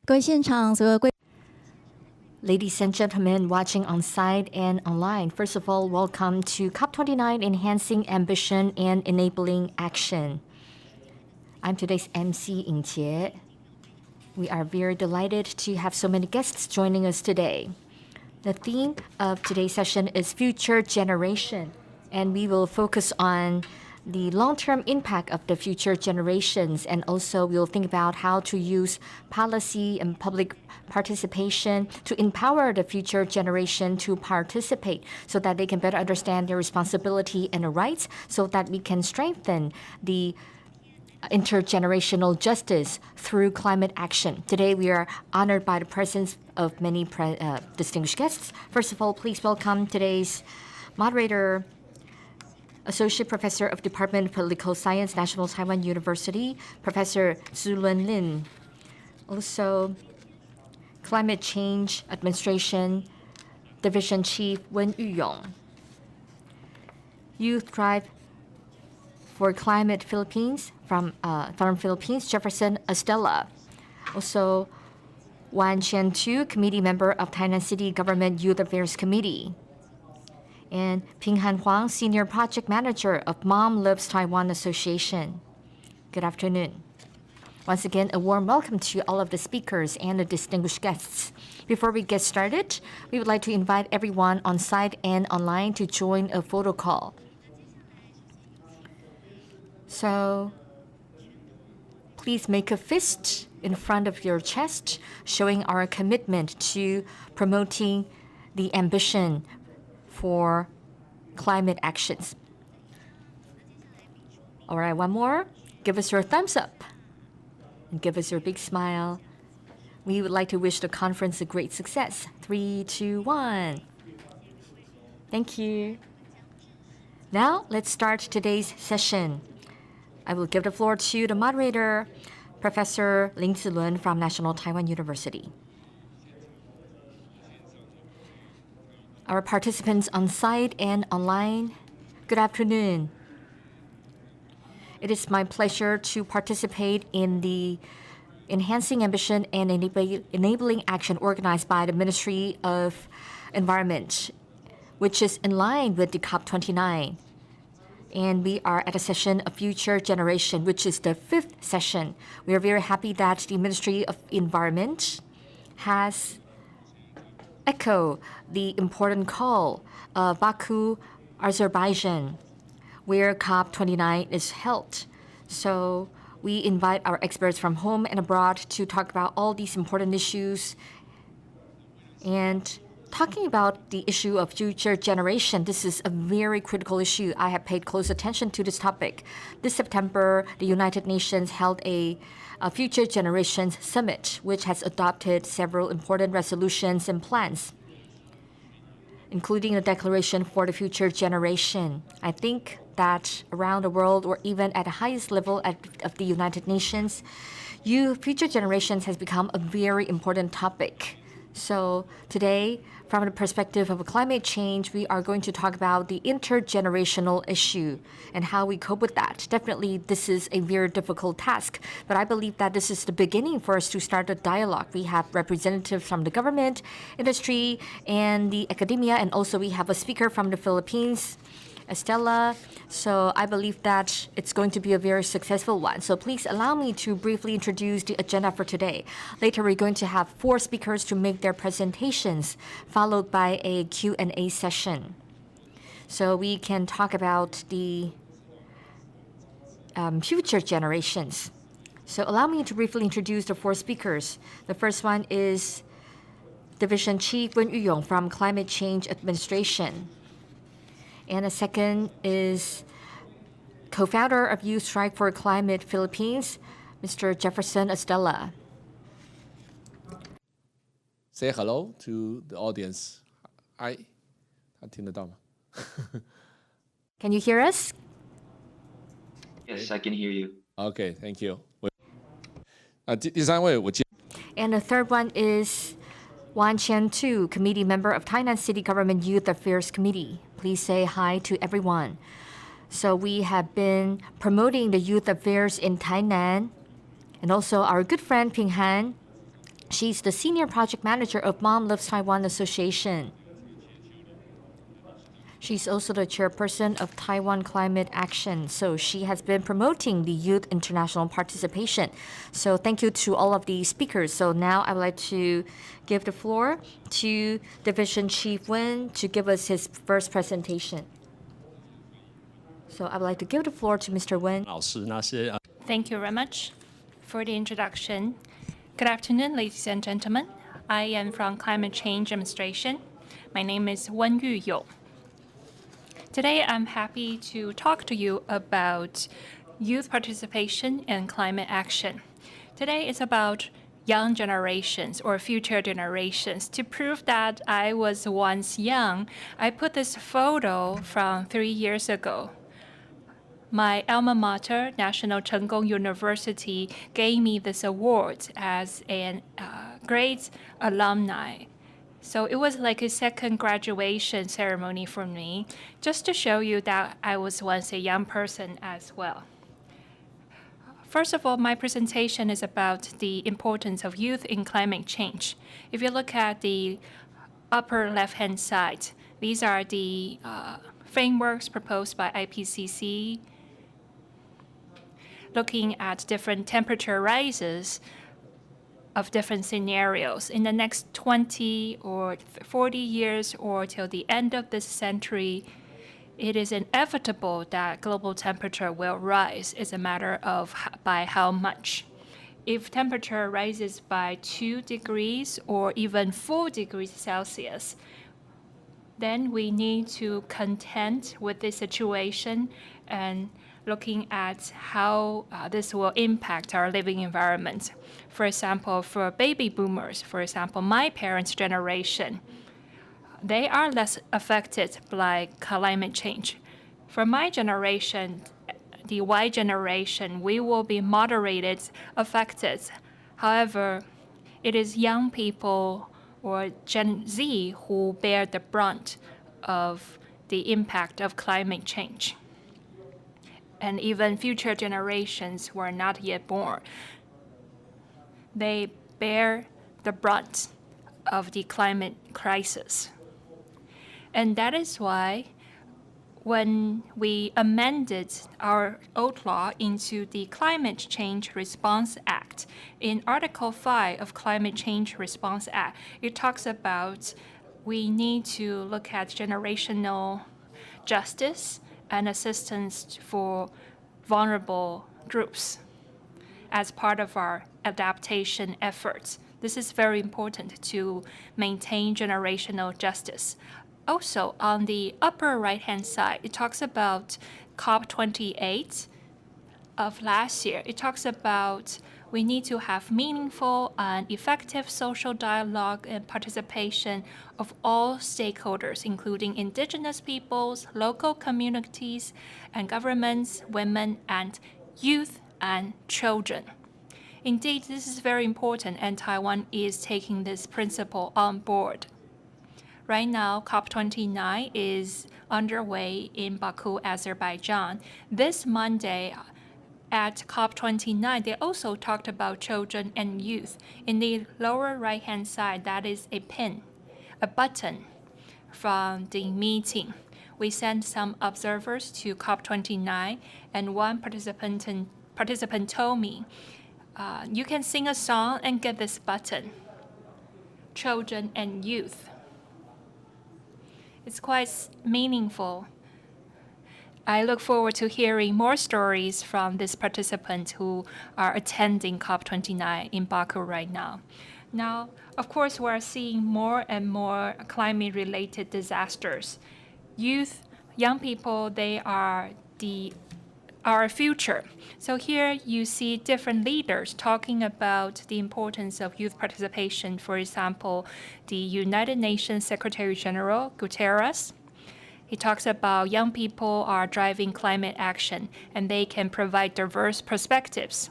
各位现场所有贵 Ladies and gentlemen watching on site and online, first of all, welcome to COP29 Enhancing Ambition and Enabling Action. I'm today's MC, Ying Jie. We are very delighted to have so many guests joining us today. The theme of today's session is future generation, and we will focus on the long-term impact of the future generations, and also we'll think about how to use policy and public participation to empower the future generation to participate so that they can better understand their responsibility and their rights so that we can strengthen the intergenerational justice through climate action. Today, we are honored by the presence of many distinguished guests. First of all, please welcome today's moderator, Associate Professor of Department of Political Science, National Taiwan University, Professor Zulun Lin. Also, Climate Change Administration Division Chief Wen Yuyong. Youth Drive for Climate Philippines from Philippines, Jefferson Estella. Also, Wan Qian-tu, committee member of Tainan City Government Youth Affairs Committee. And Ping Han Huang, senior project manager of Mom Lives Taiwan Association. Good afternoon. Once again, a warm welcome to all of the speakers and the distinguished guests. Before we get started, we would like to invite everyone on site and online to join a photo call. So please make a fist in front of your chest, showing our commitment to promoting the ambition for climate actions. All right, one more. Give us your thumbs up and give us your big smile. We would like to wish the conference a great success. 3, 2, 1. Thank you. Now, let's start today's session. I will give the floor to the moderator, Professor Ling Zilun from National Taiwan University. Our participants on site and online, good afternoon. It is my pleasure to participate in the Enhancing Ambition and Enabling Action organized by the Ministry of Environment, which is in line with the COP29. And we are at a session of Future Generation, which is the 5th session. We are very happy that the Ministry of Environment has echoed the important call of Baku, Azerbaijan, where COP29 is held. So we invite our experts from home and abroad to talk about all these important issues. And talking about the issue of future generation, this is a very critical issue. I have paid close attention to this topic. This September, the United Nations held a Future Generations Summit, which has adopted several important resolutions and plans, including a declaration for the future generation. I think that around the world, or even at the highest level of the United Nations, future generations has become a very important topic. So today, from the perspective of climate change, we are going to talk about the intergenerational issue and how we cope with that. Definitely, this is a very difficult task, but I believe that this is the beginning for us to start a dialogue. We have representatives from the government, industry, and the academia, and also we have a speaker from the Philippines, Estella. So I believe that it's going to be a very successful one. So please allow me to briefly introduce the agenda for today. Later, we're going to have 4 speakers to make their presentations, followed by a Q&A session. So we can talk about the future generations. So allow me to briefly introduce the 4 speakers. The first one is Division Chief Wen Yuyong from Climate Change Administration. And the second is co-founder of Youth Strike for Climate Philippines, Mr. Jefferson Estella. Say hello to the audience. Hi. 他听得到吗？ Can you hear us? Yes, I can hear you. Okay, thank you. 第三位我介 And the third one is Wan Qian-tu, committee member of Tainan City Government Youth Affairs Committee. Please say hi to everyone. So we have been promoting the youth affairs in Tainan, and also our good friend Ping Han She's the Senior Project Manager of Mom Loves Taiwan Association. She's also the chairperson of Taiwan Climate Action. So she has been promoting the youth international participation. So thank you to all of the speakers. So now I would like to give the floor to Division Chief Wen to give us his first presentation. So I would like to give the floor to Mr. Wen. Thank you very much for the introduction. Good afternoon, ladies and gentlemen. I am from Climate Change Administration. My name is Wen Yuyou. Today, I'm happy to talk to you about youth participation and climate action. Today is about young generations or future generations. To prove that I was once young, I put this photo from 3 years ago. My alma mater, National Cheng Kung University, gave me this award as a great alumni. So it was like a second graduation ceremony for me, just to show you that I was once a young person as well. First of all, my presentation is about the importance of youth in climate change. If you look at the upper left-hand side, these are the frameworks proposed by IPCC, looking at different temperature rises of different scenarios. In the next 20 or 40 years or till the end of this century, it is inevitable that global temperature will rise. It's a matter of by how much. If temperature rises by 2 degrees or even 4 degrees Celsius, then we need to contend with this situation and looking at how this will impact our living environment. For example, for baby boomers, for example, my parents' generation, they are less affected by climate change. For my generation, the Y generation, we will be moderated affected. However, it is young people or Gen Z who bear the brunt of the impact of climate change. And even future generations who are not yet born, they bear the brunt of the climate crisis. And that is why when we amended our old law into the Climate Change Response Act, in Article 5 of Climate Change Response Act, it talks about we need to look at generational justice and assistance for vulnerable groups as part of our adaptation efforts. This is very important to maintain generational justice. Also, on the upper right-hand side, it talks about COP28 of last year. It talks about we need to have meaningful and effective social dialogue and participation of all stakeholders, including indigenous peoples, local communities, and governments, women, and youth and children. Indeed, this is very important, and Taiwan is taking this principle on board. Right now, COP29 is underway in Baku, Azerbaijan. This Monday, at COP29, they also talked about children and youth. In the lower right-hand side, that is a pin, a button from the meeting. We sent some observers to COP29, and one participant told me, you can sing a song and get this button, children and youth. It's quite meaningful. I look forward to hearing more stories from these participants who are attending COP29 in Baku right now. Now, of course, we're seeing more and more climate-related disasters. Youth, young people, they are our future. So here you see different leaders talking about the importance of youth participation. For example, the United Nations Secretary General, Guterres. He talks about young people are driving climate action and they can provide diverse perspectives.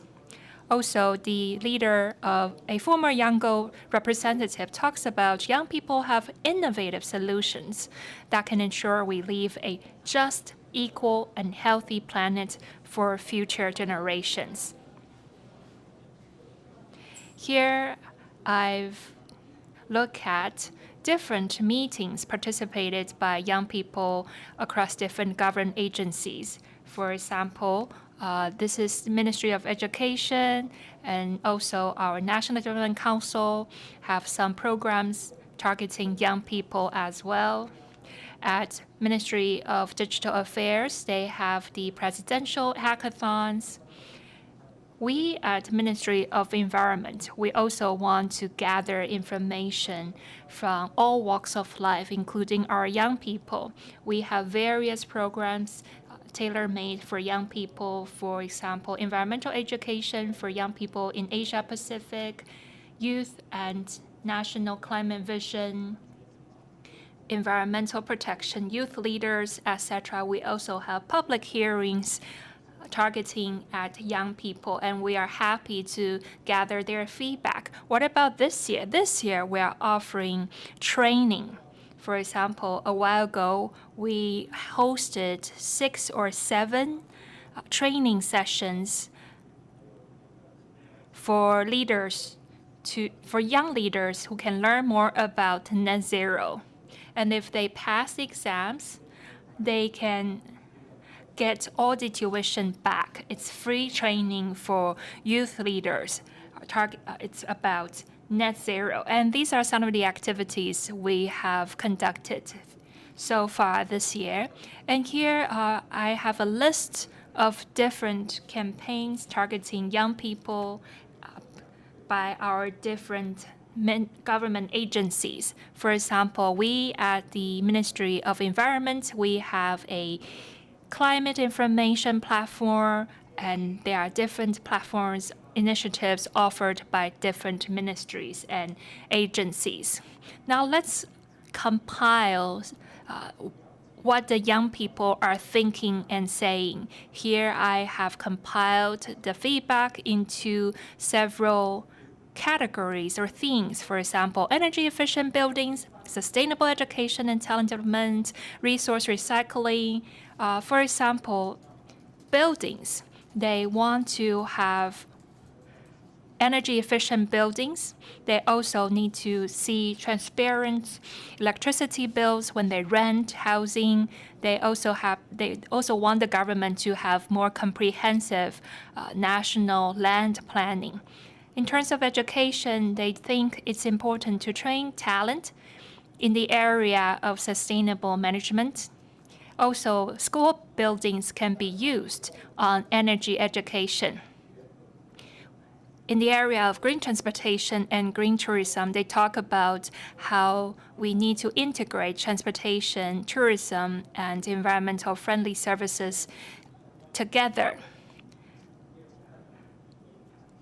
Also, the leader of a former Yangon representative talks about young people have innovative solutions that can ensure we leave a just, equal, and healthy planet for future generations. Here, I've looked at different meetings participated by young people across different government agencies. For example, this is the Ministry of Education and also our National Development Council have some programs targeting young people as well. At Ministry of Digital Affairs, they have the presidential hackathons. We at Ministry of Environment, we also want to gather information from all walks of life, including our young people. We have various programs tailor-made for young people, for example, environmental education for young people in Asia Pacific, youth and national climate vision, environmental protection, youth leaders, etc. We also have public hearings targeting at young people, and we are happy to gather their feedback. What about this year? This year, we are offering training. For example, a while ago, we hosted 6 or 7 training sessions for young leaders who can learn more about net zero. And if they pass the exams, they can get all the tuition back. It's free training for youth leaders. It's about net zero. And these are some of the activities we have conducted so far this year. And here I have a list of different campaigns targeting young people by our different government agencies. For example, we at the Ministry of Environment, we have a climate information platform, and there are different platforms, initiatives offered by different ministries and agencies. Now let's compile what the young people are thinking and saying. Here I have compiled the feedback into several categories or themes. For example, energy efficient buildings, sustainable education and talent development, resource recycling. For example, buildings, they want to have energy efficient buildings. They also need to see transparent electricity bills when they rent housing. They also want the government to have more comprehensive national land planning. In terms of education, they think it's important to train talent in the area of sustainable management. Also, school buildings can be used on energy education. In the area of green transportation and green tourism, they talk about how we need to integrate transportation, tourism, and environmental friendly services together.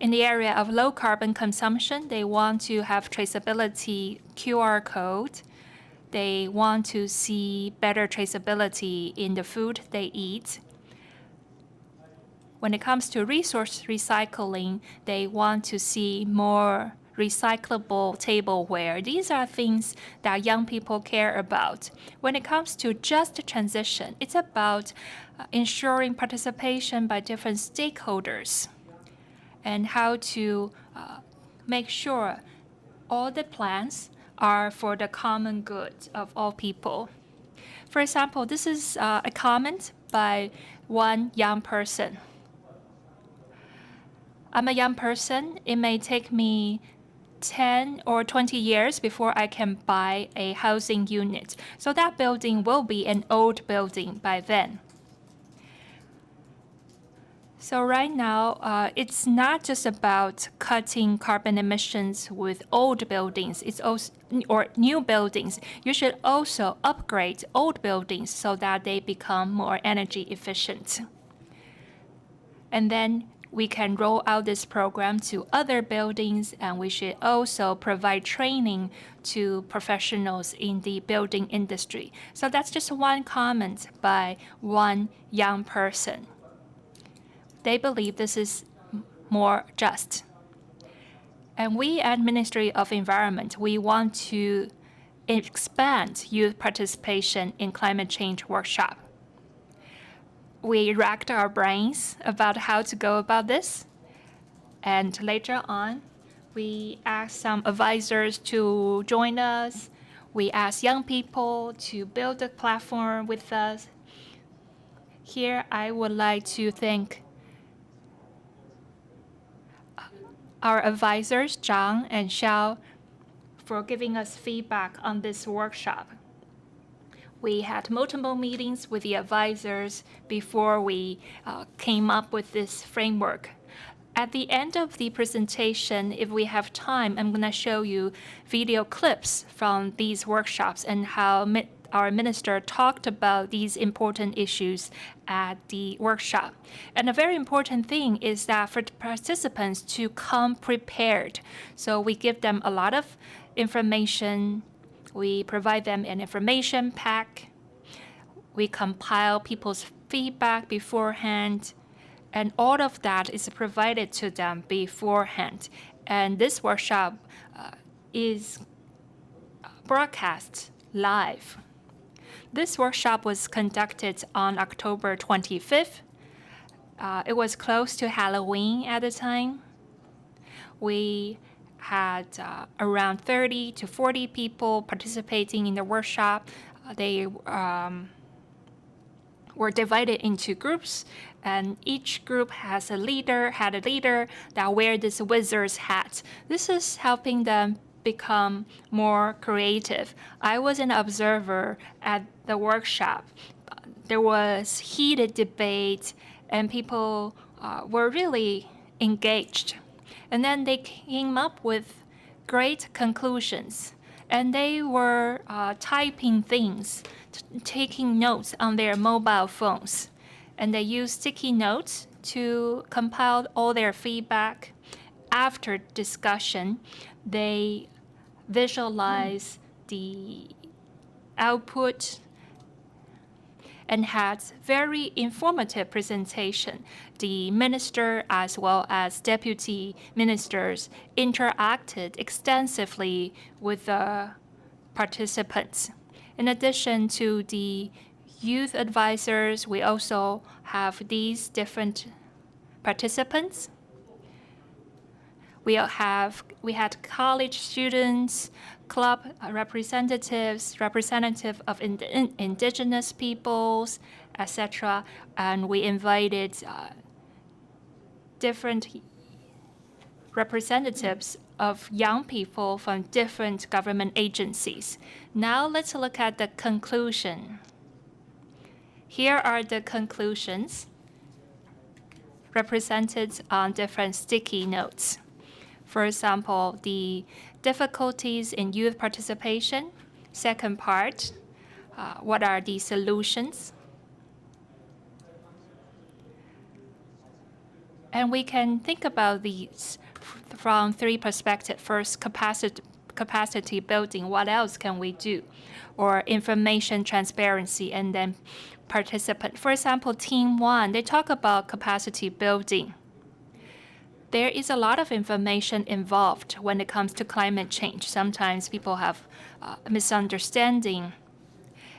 In the area of low carbon consumption, they want to have traceability QR code. They want to see better traceability in the food they eat. When it comes to resource recycling, they want to see more recyclable tableware. These are things that young people care about. When it comes to just transition, it's about ensuring participation by different stakeholders and how to make sure all the plans are for the common good of all people. For example, this is a comment by one young person. I'm a young person. It may take me 10 or 20 years before I can buy a housing unit. So that building will be an old building by then. So right now, it's not just about cutting carbon emissions with old buildings, or new buildings. You should also upgrade old buildings so that they become more energy efficient. And then we can roll out this program to other buildings, and we should also provide training to professionals in the building industry. So that's just one comment by one young person. They believe this is more just. And we at Ministry of Environment, we want to expand youth participation in climate change workshop. We racked our brains about how to go about this. And later on, We asked some advisors to join us. We asked young people to build a platform with us. Here, I would like to thank our advisors, Zhang and Xiao, for giving us feedback on this workshop. We had multiple meetings with the advisors before we came up with this framework. At the end of the presentation, if we have time, I'm going to show you video clips from these workshops and how our minister talked about these important issues at the workshop. And a very important thing is that for the participants to come prepared. So we give them a lot of information. We provide them an information pack. We compile people's feedback beforehand. And all of that is provided to them beforehand. And this workshop is broadcast live. This workshop was conducted on October 25th. It was close to Halloween at the time. We had around 30 to 40 people participating in the workshop. They were divided into groups, and each group had a leader that wear this wizard's hat. This is helping them become more creative. I was an observer at the workshop. There was heated debate, and people were really engaged. And then they came up with great conclusions. And they were typing things, taking notes on their mobile phones. And they used sticky notes to compile all their feedback. After discussion, they visualize the output and had very informative presentation. The minister as well as deputy ministers interacted extensively with the participants. In addition to the youth advisors, we also have these different participants. We had college students, club representatives, representative of indigenous peoples, etc. And we invited different representatives of young people from different government agencies. Now let's look at the conclusion. Here are the conclusions represented on different sticky notes. For example, the difficulties in youth participation. Second part, what are the solutions? And we can think about these from three perspectives. First, capacity building. What else can we do? Or information transparency, and then participant. For example, Team 1, they talk about capacity building. There is a lot of information involved when it comes to climate change. Sometimes people have misunderstanding.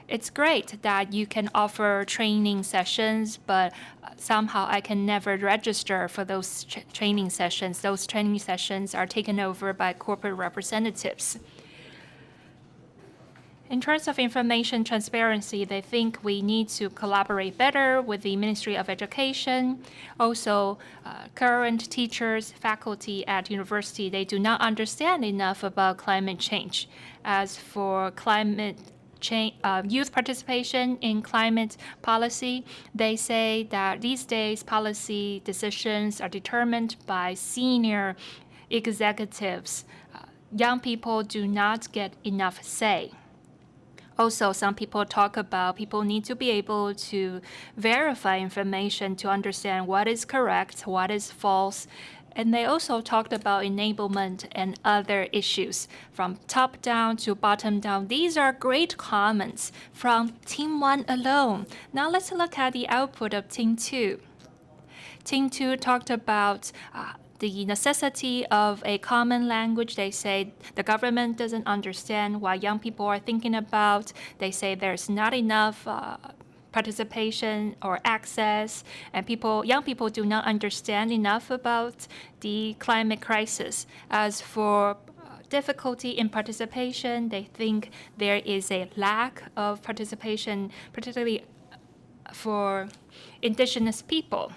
It's great that you can offer training sessions, but somehow I can never register for those training sessions. Those training sessions are taken over by corporate representatives. In terms of information transparency, they think we need to collaborate better with the Ministry of Education. Also, current teachers, faculty at university, they do not understand enough about climate change. As for climate change, youth participation in climate policy, they say that these days policy decisions are determined by senior executives. Young people do not get enough say. Also, some people talk about people need to be able to verify information to understand what is correct, what is false. And they also talked about enablement and other issues from top down to bottom down. These are great comments from Team 1 alone. Now let's look at the output of Team 2. Team 2 talked about the necessity of a common language. They say the government doesn't understand what young people are thinking about. They say there's not enough participation or access, and young people do not understand enough about the climate crisis. As for difficulty in participation, they think there is a lack of participation, particularly for indigenous people.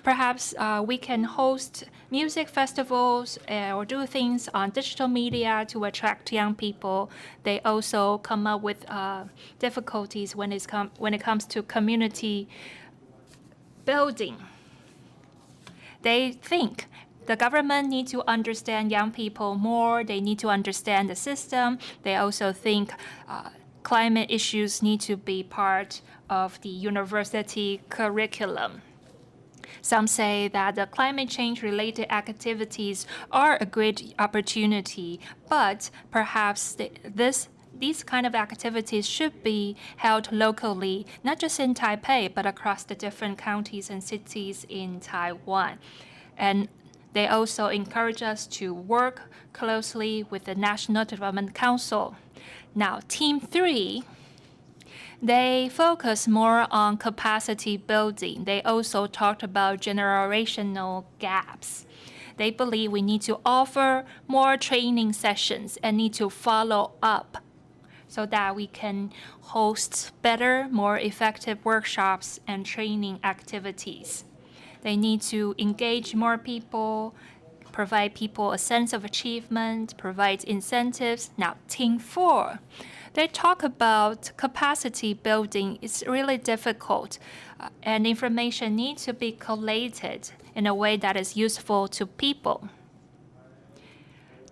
Perhaps we can host music festivals or do things on digital media to attract young people. They also come up with difficulties when it comes to community building. They think the government needs to understand young people more. They need to understand the system. They also think climate issues need to be part of the university curriculum. Some say that the climate change-related activities are a great opportunity, but perhaps these kind of activities should be held locally, not just in Taipei, but across the different counties and cities in Taiwan. And they also encourage us to work closely with the National Development Council. Now, Team 3, they focus more on capacity building. They also talked about generational gaps. They believe we need to offer more training sessions and need to follow up so that we can host better, more effective workshops and training activities. They need to engage more people, provide people a sense of achievement, provide incentives. Now, Team 4, they talk about capacity building. It's really difficult, and information needs to be collated in a way that is useful to people.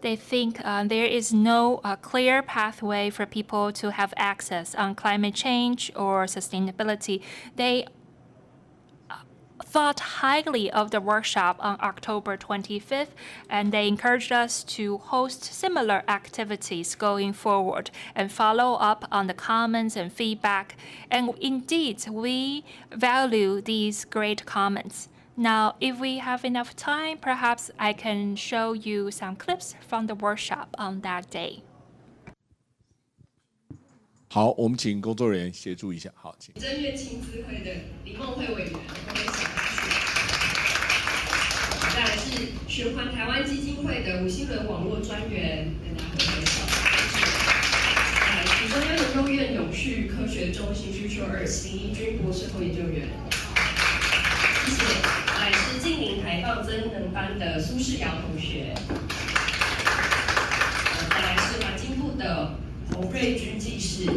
They think there is no clear pathway for people to have access on climate change or sustainability. They thought highly of the workshop on October 25th, and they encouraged us to host similar activities going forward and follow up on the comments and feedback. And indeed, we value these great comments. Now, if we have enough time, perhaps I can show you some clips from the workshop on that day. 好，我们请工作人员协助一下。好，请。正院亲咨会的李梦慧委员，我会小再来是循环台湾基金会的吴新伦网络专员，跟大家挥挥手。再来是中央研究院永续科学中心需求2林怡君博士后研究员，谢谢。再来是近邻排放增能班的苏世尧同学，再来是环境部的洪瑞君技师。那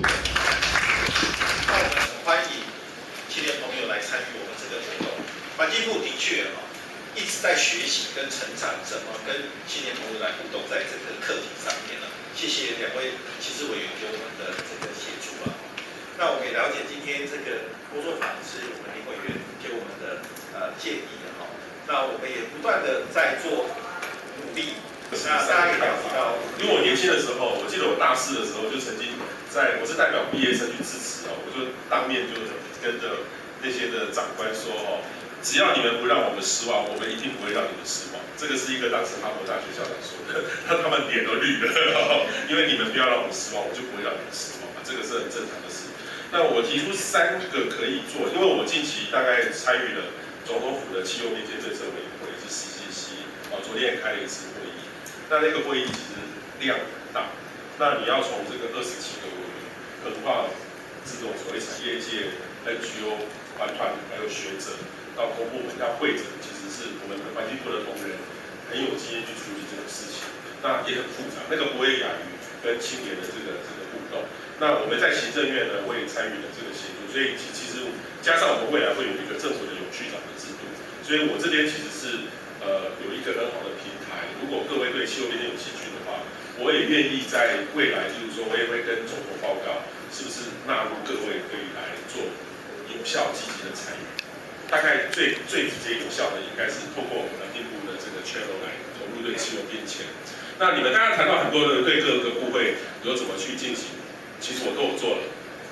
我们很欢迎青年朋友来参与我们这个活动。环境部的确一直在学习跟成长，怎么跟青年朋友来互动，在这个课题上面呢？谢谢2位其实委员给我们的这个协助啊。那我们也了解今天这个工作坊是我们林委员给我们的建议的哈。那我们也不断的在做努力。那大家也了解到，因为我年轻的时候，我记得我大4的时候就曾经我是代表毕业生去致辞我就当面就跟着那些的长官说只要你们不让我们失望，我们一定不会让你们失望。这个是一个当时哈佛大学校长说的，他们脸都绿了，因为你们不要让我们失望，我就不会让你们失望这个是很正常的事。那我提出3个可以做，因为我近期大概参与了总统府的气候变迁政策委员会，是 CCC 昨天也开了一次会议。那个会议其实量很大，那你要从这个27个委员，横跨这种所谓产业界、NGO、环团还有学者到公部门要会诊，其实是我们环境部的同仁很有经验去处理这种事情，那也很复杂，那个不会亚于跟青年的这个互动。那我们在行政院呢，我也参与了这个协助，所以其实加上我们未来会有一个政府的永续长的制度，所以我这边其实是有一个很好的平台。如果各位对气候变迁有兴趣的话，我也愿意在未来，就是说我也会跟总统报告，是不是纳入各位可以来做有效积极的参与。大概最直接有效的，应该是透过我们环境部的这个 channel 来投入对气候变迁。那你们刚刚谈到很多的对各个部会有怎么去进行，其实我都有做了，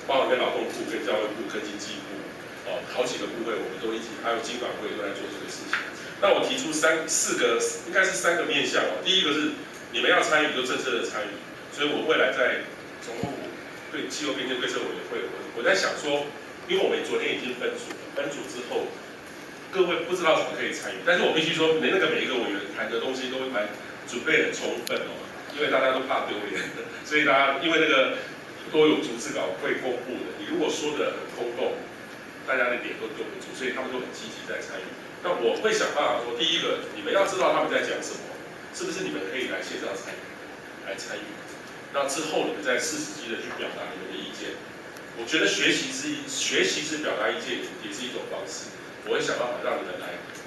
包括跟劳动部、跟教育部、跟经济部，好几个部会我们都一起，还有经管会都在做这个事情。那我提出4个，应该是3个面向第一个是你们要参与，就政策的参与，所以我未来在总统府对气候变迁对策委员会，我在想说，因为我们昨天已经分组了，分组之后，各位不知道怎么可以参与，但是我必须说，每一个委员谈的东西都准备很充分哦，因为大家都怕丢脸，所以大家因为那个都有逐字稿会公布的，你如果说的很空洞，大家的脸都丢不住，所以他们都很积极在参与。那我会想办法说，第一个，你们要知道他们在讲什么，是不是你们可以来线上参与？那之后你们再适时机的去表达你们的意见。我觉得学习是表达意见也是一种方式。我会想办法让你们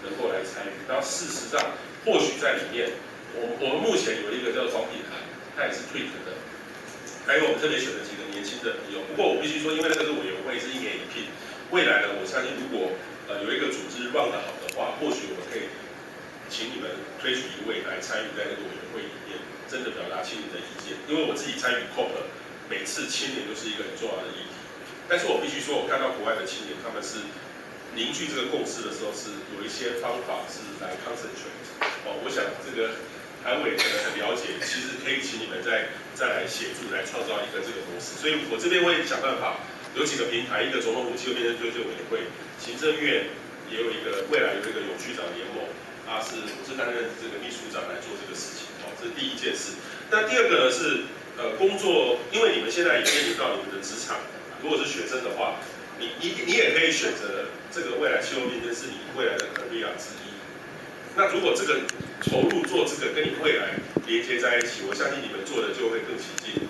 能够来参与。然后事实上，或许在里面，我们目前有一个叫黄品涵，他也是 Tweet 的，还有我们特别选了几个年轻的朋友。不过我必须说，因为那个委员会是1年1聘，未来呢，我相信如果有一个组织 run 得好的话，或许我们可以请你们推举一位来参与在那个委员会里面，真的表达青年的意见。因为我自己参与 COP， 每次青年都是一个很重要的议题。但是我必须说，我看到国外的青年，他们是凝聚这个共识的时候，是有一些方法是来 concentrate。我想这个韩委可能很了解，其实可以请你们再来协助，来创造一个这个模式。所以我这边会想办法，有几个平台，一个总统府气候变迁对策委员会，行政院也有一个，未来有一个永续长联盟，我是担任这个秘书长来做这个事情。这是第一件事。那第二个呢是工作，因为你们现在也面临到你们的职场，如果是学生的话。你也可以选择这个未来气候变迁是你未来的 career 之一。那如果这个投入做这个跟你未来连接在一起，我相信你们做的就会更起劲，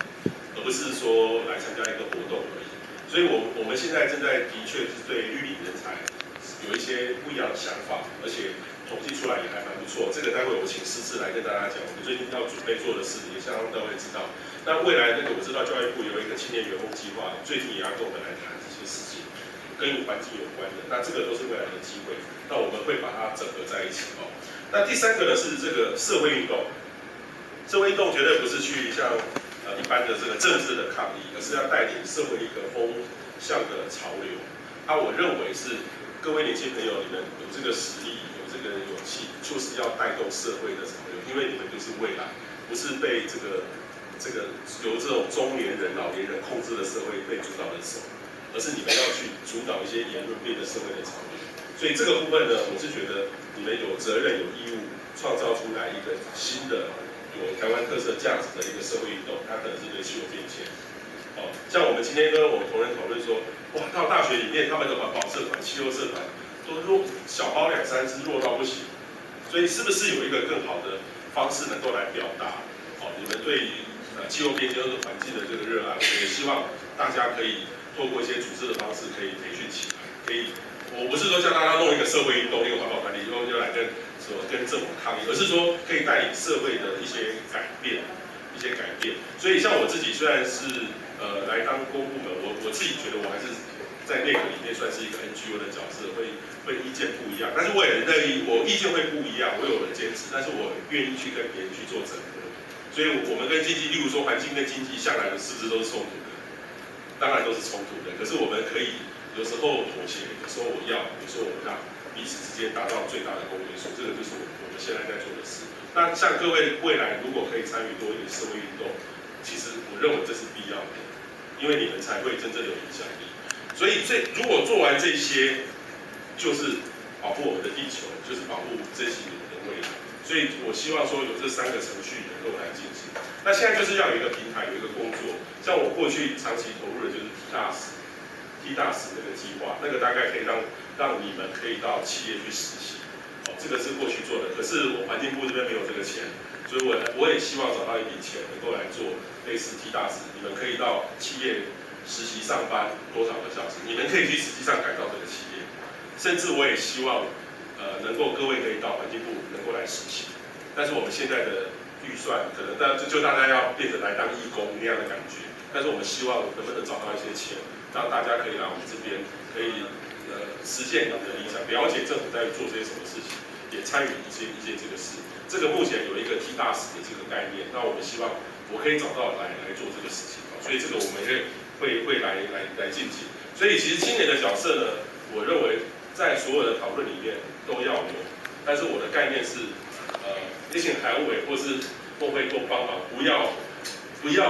而不是说来参加一个活动而已。所以我们现在正在的确是对绿领人才有一些不一样的想法，而且统计出来也还蛮不错。这个待会我请思志来跟大家讲，我们最近要准备做的事也相当各位知道。那未来我知道教育部有一个青年员工计划，最近也要跟我们来谈这些事情。跟环境有关的，那这个都是未来的机会，那我们会把它整合在一起哦。那第三个呢是这个社会运动，社会运动绝对不是去像一般的这个政治的抗议，而是要带领社会一个风向的潮流。我认为是各位年轻朋友，你们有这个实力，有这个勇气，就是要带动社会的潮流，因为你们就是未来，不是被这个由这种中年人、老年人控制的社会被主导的手。而是你们要去主导一些言论，变得社会的潮流。所以这个部分呢，我是觉得你们有责任、有义务创造出来一个新的有台湾特色价值的一个社会运动，它可能是对气候变迁。像我们今天跟我们同仁讨论说，哇，到大学里面他们的环保社团、气候社团都小包2、3只弱到不行。所以是不是有一个更好的方式能够来表达？你们对于气候变迁和环境的这个热爱，我也希望大家可以。透过一些组织的方式，可以培训起来。我不是说叫大家弄一个社会运动、一个环保团体，然后就来跟政府抗议，而是说可以带领社会的一些改变。所以像我自己虽然是来当公部门，我自己觉得我还是在内阁里面算是一个 NGO 的角色，会意见不一样，但是我也乐意，我意见会不一样，我有我的坚持，但是我愿意去跟别人去做整合。所以我们跟经济，例如说环境跟经济向来的实质都是冲突的。当然都是冲突的，可是我们可以有时候妥协，有时候我要，有时候我让，彼此之间达到最大的公约数，这个就是我们现在在做的事。那像各位未来如果可以参与多一点社会运动，其实我认为这是必要的，因为你们才会真正有影响力。所以如果做完这些，就是保护我们的地球，就是保护珍惜你们的未来。所以我希望说有这3个程序能够来进行。那现在就是要有一个平台，有一个工作。像我过去长期投入的就是 T 大使那个计划，那个大概可以让你们可以到企业去实习。这个是过去做的，可是我环境部这边没有这个钱，所以我也希望找到一笔钱能够来做类似 T 大使，你们可以到企业实习上班多少个小时，你们可以去实际上改造这个企业，甚至我也希望。能够各位可以到环境部能够来实习，但是我们现在的预算可能大家要变成来当义工那样的感觉，但是我们希望能不能找到一些钱，让大家可以来我们这边可以实现你们的理想，了解政府在做这些什么事情，也参与一些这个事。这个目前有一个 T 大使的这个概念，那我们希望我可以找到来做这个事情，所以这个我们会来进行。所以其实青年的角色呢，我认为在所有的讨论里面。都要有，但是我的概念是，也请韩委或是孟会多帮忙，不要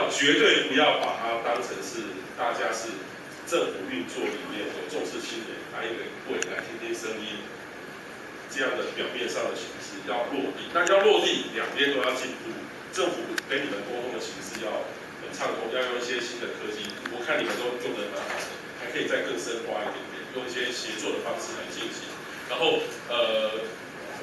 绝对不要把它当成是大家是政府运作里面有重视青年，来一个过来听听声音，这样的表面上的形式要落地。那要落地，两边都要进步。政府跟你们沟通的形式要很畅通，要用一些新的科技。我看你们都用得蛮好的，还可以再更深化一点点，用一些协作的方式来进行。然后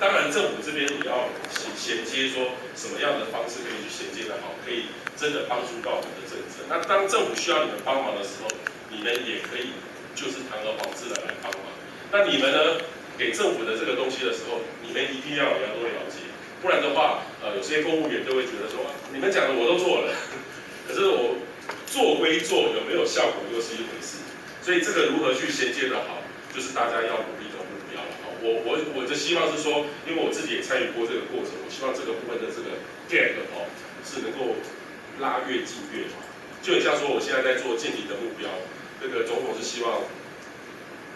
当然政府这边也要衔接，说什么样的方式可以去衔接的好，可以真的帮助到我们的政策。那当政府需要你们帮忙的时候，你们也可以就是堂而皇之的来帮忙。那你们呢，给政府的这个东西的时候，你们一定要多了解，不然的话，有些公务员就会觉得说，你们讲的我都做了，可是我做归做，有没有效果又是一回事。所以这个如何去衔接的好，就是大家要努力的目标。我的希望是说，因为我自己也参与过这个过程，我希望这个部分的这个 gap 是能够拉越近越好。就很像说，我现在在做建立的目标，这个总统是希望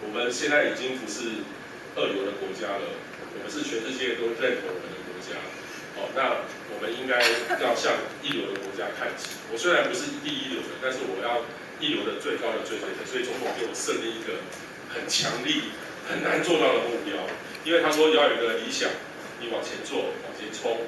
我们现在已经不是二流的国家了，我们是全世界都认同我们的国家。那我们应该要向一流的国家看齐。我虽然不是第一流的，但是我要一流的最高的最。所以总统给我设定一个很强力、很难做到的目标，因为他说要有一个理想，你往前做、往前冲，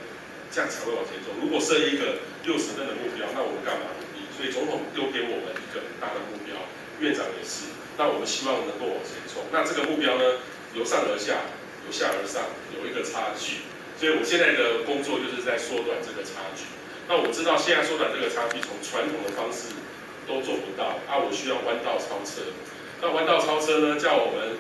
这样才会往前走。如果设一个60分的目标，那我们干嘛努力？所以总统丢给我们一个很大的目标，院长也是。那我们希望能够往前冲。那这个目标呢，由上而下，由下而上，有一个差距。所以我现在的工作就是在缩短这个差距。那我知道现在缩短这个差距，从传统的方式都做不到啊，我需要弯道超车。那弯道超车呢，叫我们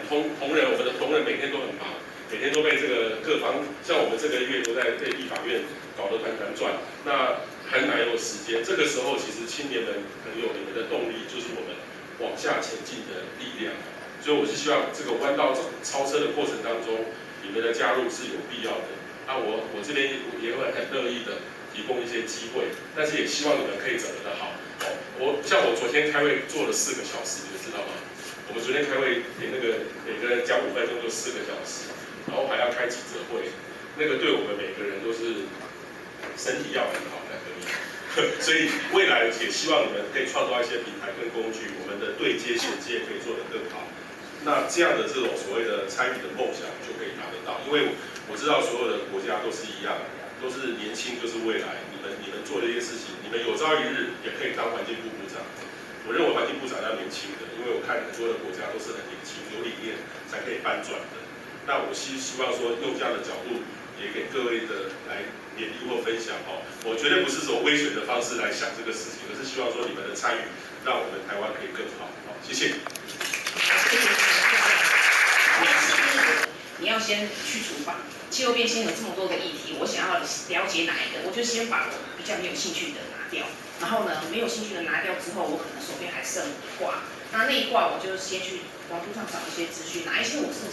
同仁，我们的同仁每天都很忙，每天都被这个各方，像我们这个月都在被立法院搞得团团转，那很难有时间。这个时候，其实青年们很有你们的动力，就是我们往下前进的力量。所以我是希望这个弯道超车的过程当中，你们的加入是有必要的。啊，我这边也会很乐意的提供一些机会，但是也希望你们可以整合得好。像我昨天开会做了4个小时，你们知道吗？我们昨天开会每个人讲5分钟就4个小时，然后还要开记者会，那个对我们每个人都是身体要很好才可以。所以未来也希望你们可以创造一些平台跟工具，我们的对接衔接可以做得更好。那这样的这种所谓的参与的梦想就可以达得到，因为我知道所有的国家都是一样，都是年轻就是未来。你们做这些事情，你们有朝一日也可以当环境部部长。我认为环境部长要年轻的，因为我看很多的国家都是很年轻，有理念才可以翻转的。那我希望说用这样的角度，也给各位的来勉励或分享我绝对不是说威权的方式来想这个事情，而是希望说你们的参与，让我们台湾可以更好。谢谢。你要先去除吧。气候变迁有这么多个议题，我想要了解哪一个，我就先把我比较没有兴趣的拿掉。然后呢，没有兴趣的拿掉之后，我可能手边还剩1卦，那一卦我就先去网络上找一些资讯，哪一些我是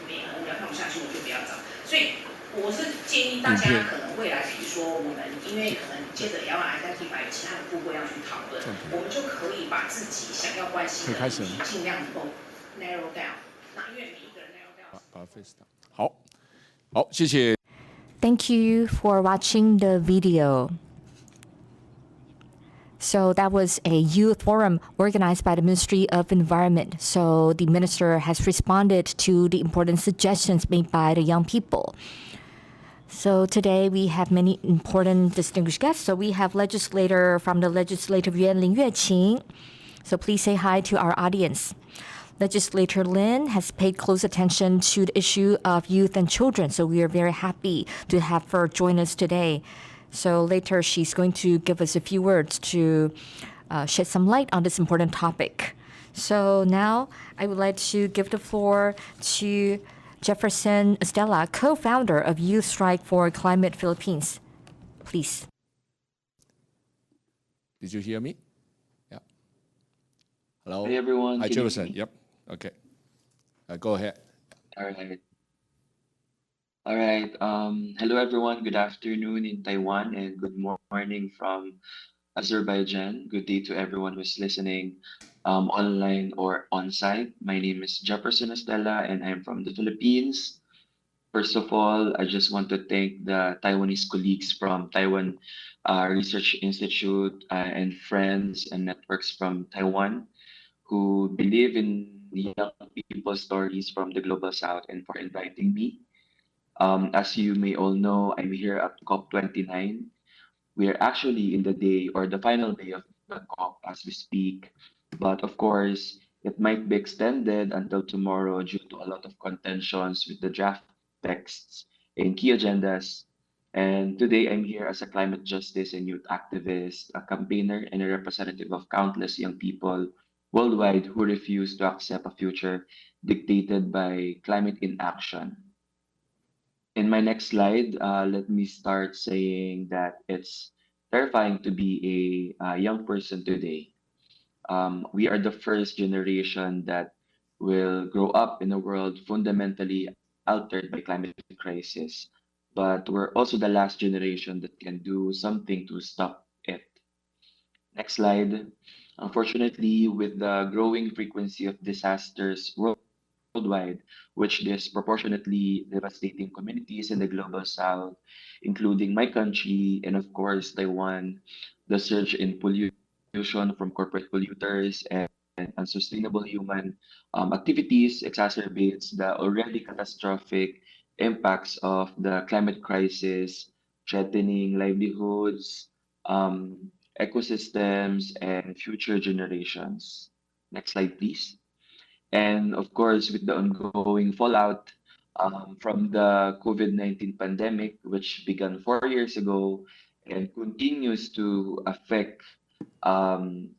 没有无聊看不下去，我就不要找。所以我是建议大家可能未来，比如说我们因为可能接着也要identify有其他的部会要去讨论，我们就可以把自己想要关心的议题尽量能够 narrow down。那因为每一个人 narrow down。好，谢谢。Thank you for watching the video. So that was a youth forum organized by the Ministry of Environment. So the minister has responded to the important suggestions made by the young people. So today we have many important distinguished guests. So we have legislator from the Legislative Yuan Lin Yueqing. So please say hi to our audience. Legislator Lin has paid close attention to the issue of youth and children. So we are very happy to have her join us today. So later she's going to give us a few words to shed some light on this important topic. So now I would like to give the floor to Jefferson Estella, co-founder of Youth Strike for Climate Philippines. Please. Did you hear me? Yeah. Hello. Hey everyone. Hi, Jefferson. Yep. Okay. Go ahead. All right. All right. Hello everyone. Good afternoon in Taiwan and good morning from Azerbaijan. Good day to everyone who's listening online or on site. My name is Jefferson Estella and I'm from the Philippines. First of all, I just want to thank the Taiwanese colleagues from Taiwan Research Institute and friends and networks from Taiwan who believe in young people's stories from the global south and for inviting me. As you may all know, I'm here at COP29. We are actually in the day or the final day of the COP as we speak. But of course, it might be extended until tomorrow due to a lot of contentions with the draft texts and key agendas. And today I'm here as a climate justice and youth activist, a campaigner, and a representative of countless young people worldwide who refuse to accept a future dictated by climate inaction. In my next slide, let me start saying that it's terrifying to be a young person today. We are the first generation that will grow up in a world fundamentally altered by climate crisis, but we're also the last generation that can do something to stop it. Next slide. Unfortunately, with the growing frequency of disasters worldwide, which disproportionately devastating communities in the global south, including my country and of course Taiwan, the surge in pollution from corporate polluters and unsustainable human activities exacerbates the already catastrophic impacts of the climate crisis, threatening livelihoods, ecosystems, and future generations. Next slide, please. And of course, with the ongoing fallout from the COVID-19 pandemic, which began 4 years ago and continues to affect um,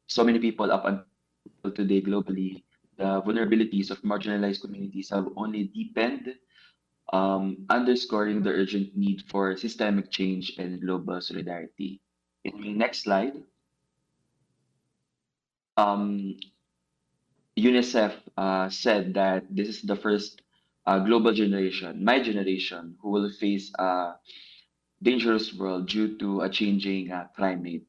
so many people up until today globally, the vulnerabilities of marginalized communities have only deepened, underscoring the urgent need for systemic change and global solidarity. In my next slide, um, UNICEF said that this is the first global generation, my generation, who will face a dangerous world due to a changing climate.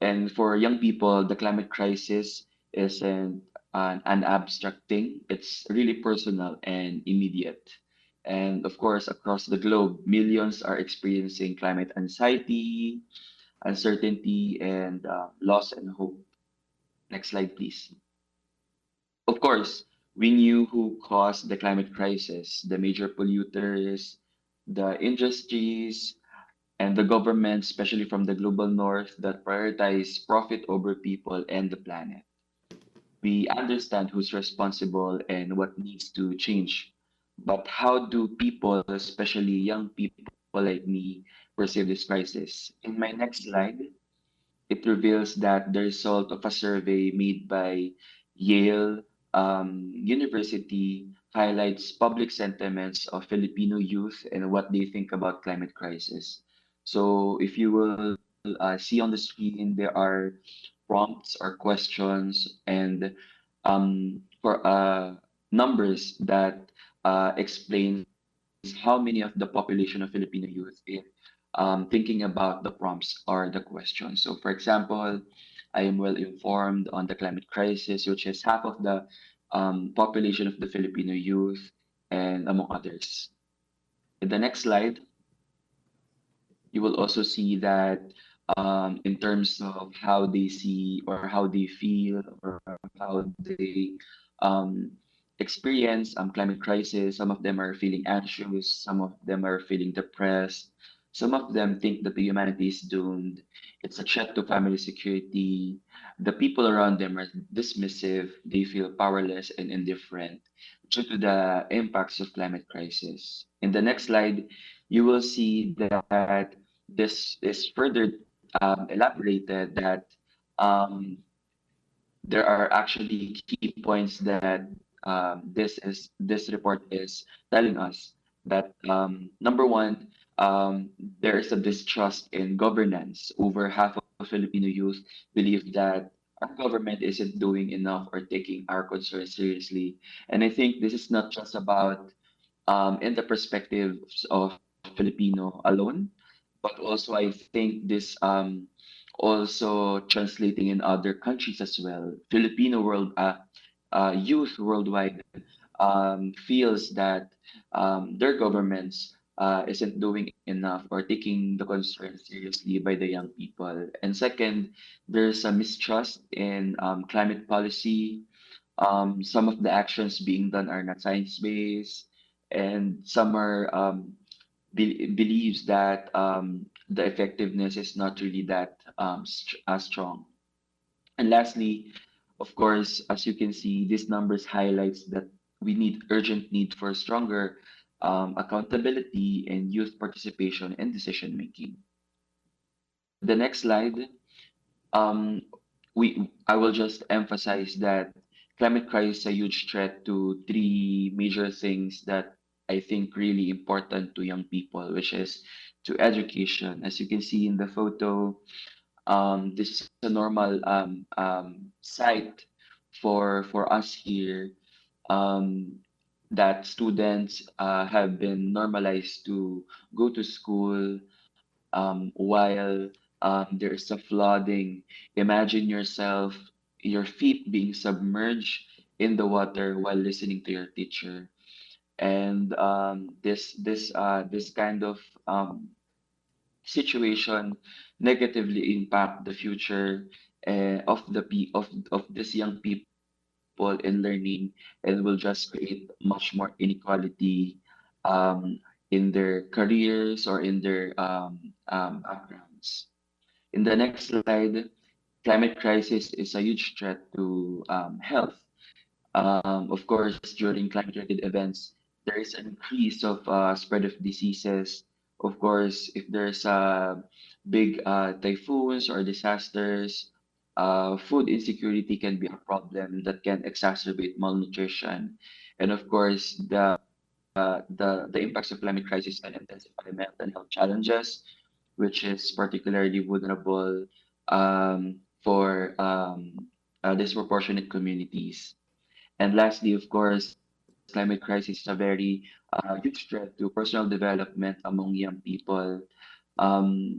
And for young people, the climate crisis isn't an abstract thing, it's really personal and immediate. And of course, across the globe, millions are experiencing climate anxiety, uncertainty, and loss and hope. Next slide, please. Of course, we knew who caused the climate crisis, the major polluters, the industries, and the government, especially from the global north, that prioritize profit over people and the planet. We understand who's responsible and what needs to change. But how do people, especially young people like me, perceive this crisis? In my next slide, it reveals that the result of a survey made by Yale University highlights public sentiments of Filipino youth and what they think about climate crisis. So if you will see on the screen, there are prompts or questions and for numbers that explain how many of the population of Filipino youth is thinking about the prompts or the questions. So, for example, I am well informed on the climate crisis, which is half of the population of the Filipino youth, and among others. In the next slide, you will also see that in terms of how they see or how they feel or how they um, experience climate crisis. Some of them are feeling anxious, some of them are feeling depressed, some of them think that the humanity is doomed. It's a threat to family security. The people around them are dismissive. They feel powerless and indifferent due to the impacts of climate crisis. In the next slide, you will see that this is further elaborated that um, there are actually key points that this report is telling us that number one, there is a distrust in governance. Over half of Filipino youth believe that our government isn't doing enough or taking our concerns seriously. And I think this is not just about in the perspectives of Filipino alone, but also I think this also translating in other countries as well. Filipino youth worldwide feels that their governments isn't doing enough or taking the concern seriously by the young people. And second, there's a mistrust in climate policy. Some of the actions being done are not science-based, and some are believes that the effectiveness is not really that strong. And lastly, of course, as you can see, these numbers highlights that we need urgent need for stronger accountability and youth participation in decision making. The next slide, um, I will just emphasize that climate crisis is a huge threat to three major things that I think really important to young people, which is to education. As you can see in the photo, this is a normal site for us here, um, that students have been normalized to go to school while there's a flooding. Imagine yourself, your feet being submerged in the water while listening to your teacher. And this kind of situation negatively impact the future of this young people in learning, and will just create much more inequality um, in their careers or in their backgrounds. In the next slide, climate crisis is a huge threat to health. Of course, during climate-related events, there is an increase of spread of diseases. Of course, if there's big typhoons or disasters, food insecurity can be a problem that can exacerbate malnutrition. And of course, the impacts of climate crisis can intensify mental health challenges, which is particularly vulnerable for disproportionate communities. And lastly, of course, climate crisis is a very huge threat to personal development among young people.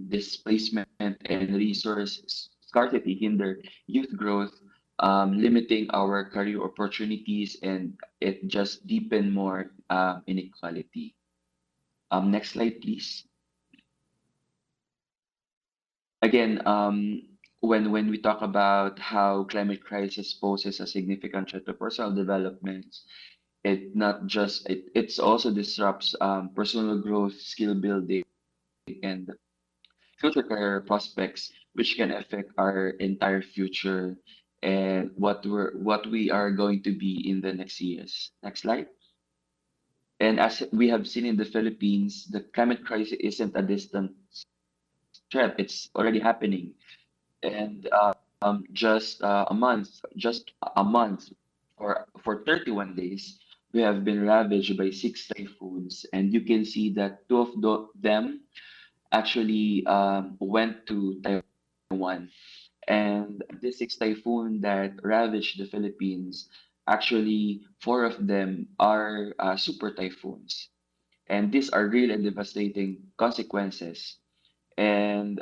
Displacement and resource scarcity hinder youth growth, limiting our career opportunities, and it just deepen more inequality. Next slide, please. Again, when we talk about how climate crisis poses a significant threat to personal development, it's also disrupts personal growth, skill building, and future career prospects, which can affect our entire future and what we are going to be in the next years. Next slide. And as we have seen in the Philippines, the climate crisis isn't a distant threat; it's already happening. And just a month, for 31 days, we have been ravaged by six typhoons, and you can see that two of them actually went to Taiwan. And this six typhoon that ravaged the Philippines, actually four of them are super typhoons, and these are real and devastating consequences. And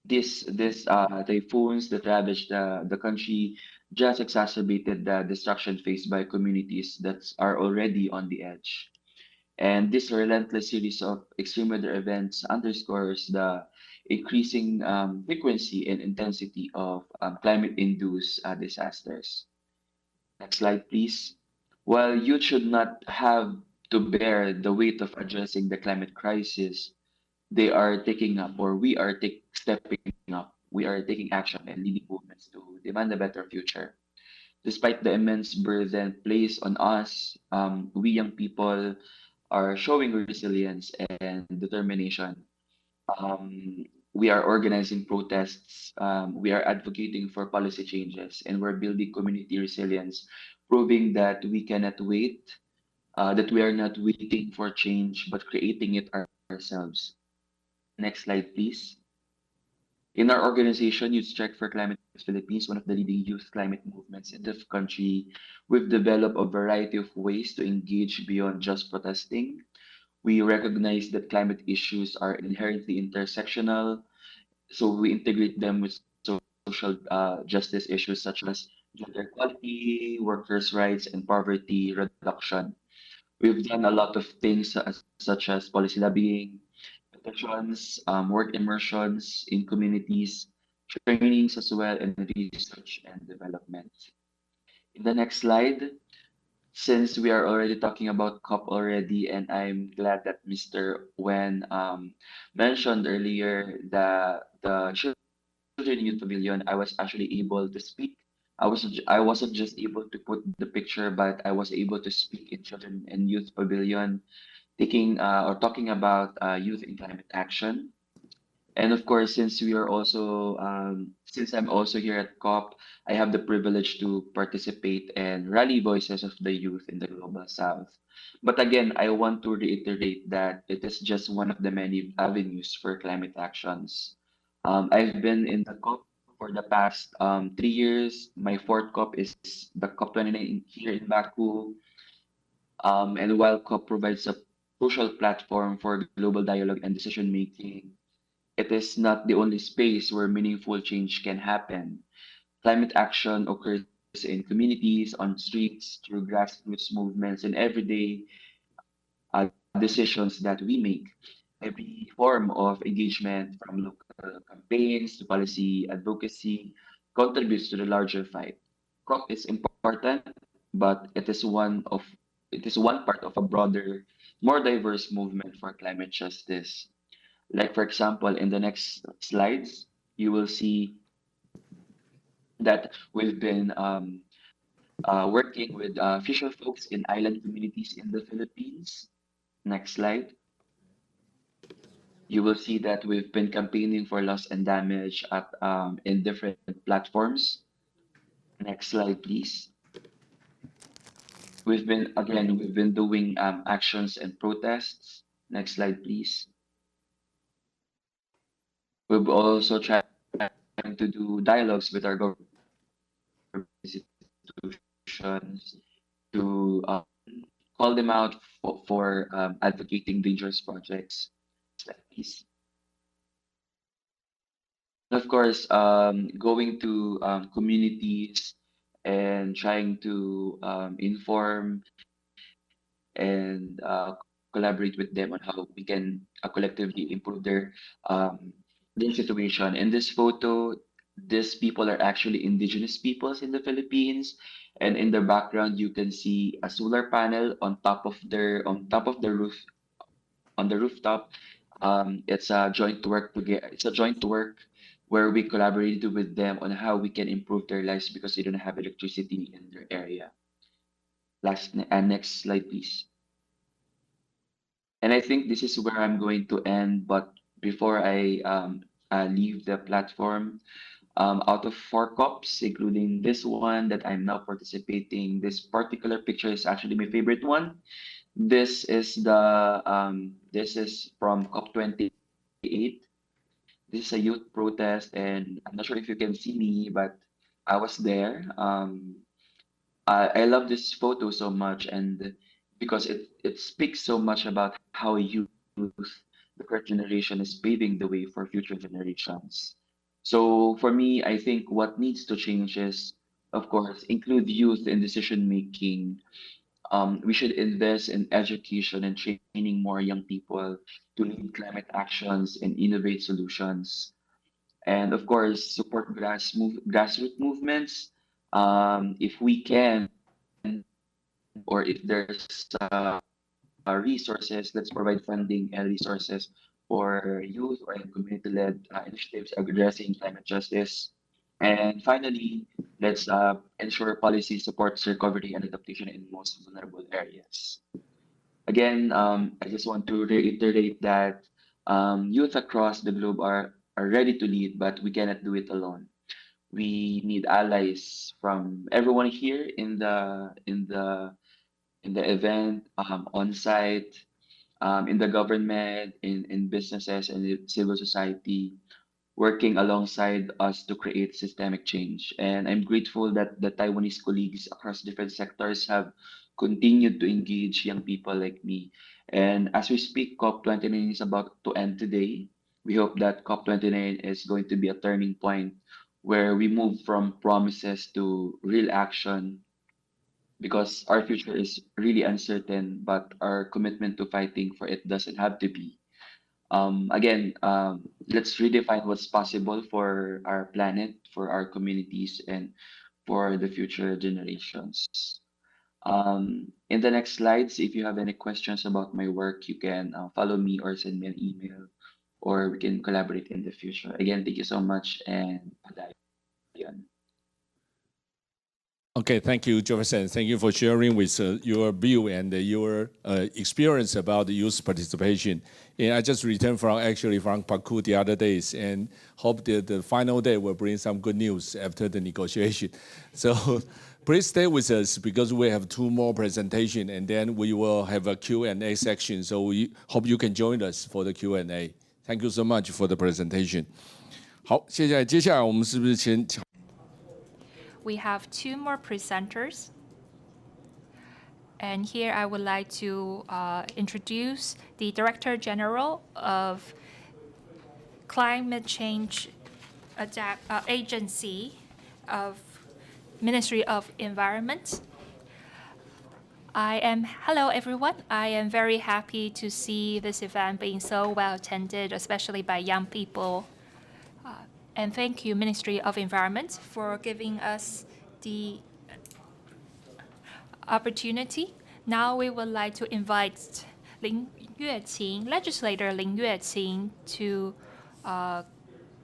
this typhoons that ravaged the country just exacerbated the destruction faced by communities that are already on the edge. And this relentless series of extreme weather events underscores the increasing frequency and intensity of climate-induced disasters. Next slide, please. While youth should not have to bear the weight of addressing the climate crisis, they are taking up, or stepping up. We are taking action and leading movements to demand a better future. Despite the immense burden placed on us, we young people are showing resilience and determination. We are organizing protests, we are advocating for policy changes, and we're building community resilience, proving that we cannot wait, that we are not waiting for change, but creating it ourselves. Next slide, please. In our organization, Youth Strike for Climate Philippines, one of the leading youth climate movements in the country, we've developed a variety of ways to engage beyond just protesting. We recognize that climate issues are inherently intersectional, so we integrate them with social justice issues such as gender equality, workers' rights, and poverty reduction. We've done a lot of things such as policy lobbying, petitions, work immersions in communities, trainings as well, and research and development. In the next slide, since we are already talking about COP already, and I'm glad that Mr. Wen mentioned earlier the Children Youth Pavilion, I was actually able to speak. I wasn't just able to put the picture, but I was able to speak in Children and Youth Pavilion, taking or talking about youth in climate action. And of course, since I'm also here at COP, I have the privilege to participate and rally voices of the youth in the global south. But again, I want to reiterate that it is just one of the many avenues for climate actions. I've been in the COP for the past 3 years. My fourth COP is the COP29 here in Baku. And while COP provides a crucial platform for global dialogue and decision making, it is not the only space where meaningful change can happen. Climate action occurs in communities, on streets, through grassroots movements, and everyday decisions that we make. Every form of engagement, from local campaigns to policy advocacy, contributes to the larger fight. COP is important, but it is one part of a broader, more diverse movement for climate justice. Like, for example, in the next slides, you will see that we've been working with fisher folks in island communities in the Philippines. Next slide. You will see that we've been campaigning for loss and damage in different platforms. Next slide, please. We've been doing actions and protests. Next slide, please. We've also tried to do dialogues with our government institutions to call them out for advocating dangerous projects. Please. Of course, going to communities and trying to inform and collaborate with them on how we can collectively improve their situation. In this photo, these people are actually indigenous peoples in the Philippines, and in the background you can see a solar panel on top of the roof on the rooftop. It's a joint work where we collaborated with them on how we can improve their lives because they don't have electricity in their area. Next slide, please. And I think this is where I'm going to end. But before I leave the platform, out of 4 COPs, including this one that I'm now participating, this particular picture is actually my favorite one. This is from COP28. This is a youth protest, and I'm not sure if you can see me, but I was there. I love this photo so much, and because it speaks so much about how youth, the current generation, is paving the way for future generations. So for me, I think what needs to change is, of course, include youth in decision making. We should invest in education and training more young people to lead climate actions and innovate solutions. And of course, support grassroots movements. If we can, or if there's resources, let's provide funding and resources for youth or community-led initiatives addressing climate justice. And finally, let's ensure policy supports recovery and adaptation in most vulnerable areas. Again, I just want to reiterate that youth across the globe are ready to lead, but we cannot do it alone. We need allies from everyone here in the event, on site, in the government, in businesses, and in civil society, working alongside us to create systemic change. And I'm grateful that the Taiwanese colleagues across different sectors have continued to engage young people like me. And as we speak, COP29 is about to end today. We hope that COP29 is going to be a turning point where we move from promises to real action, because our future is really uncertain, but our commitment to fighting for it doesn't have to be. Again, let's redefine what's possible for our planet, for our communities, and for the future generations. In the next slides, if you have any questions about my work, you can follow me or send me an email, or we can collaborate in the future. Again, thank you so much, and padayon. Okay, thank you, Jefferson. Thank you for sharing with your view and your experience about the youth participation. And I just returned from Baku the other days, and hope that the final day will bring some good news after the negotiation. So please stay with us because we have 2 more presentations, and then we will have a Q&A section. So we hope you can join us for the Q&A. Thank you so much for the presentation. 好，接下来我们是不是先 We have 2 more presenters. And here I would like to introduce the Director General of Climate Change Agency of Ministry of Environment. Hello everyone. I am very happy to see this event being so well attended, especially by young people. And thank you, Ministry of Environment, for giving us the opportunity. Now we would like to invite Legislator Lin Yueqing, to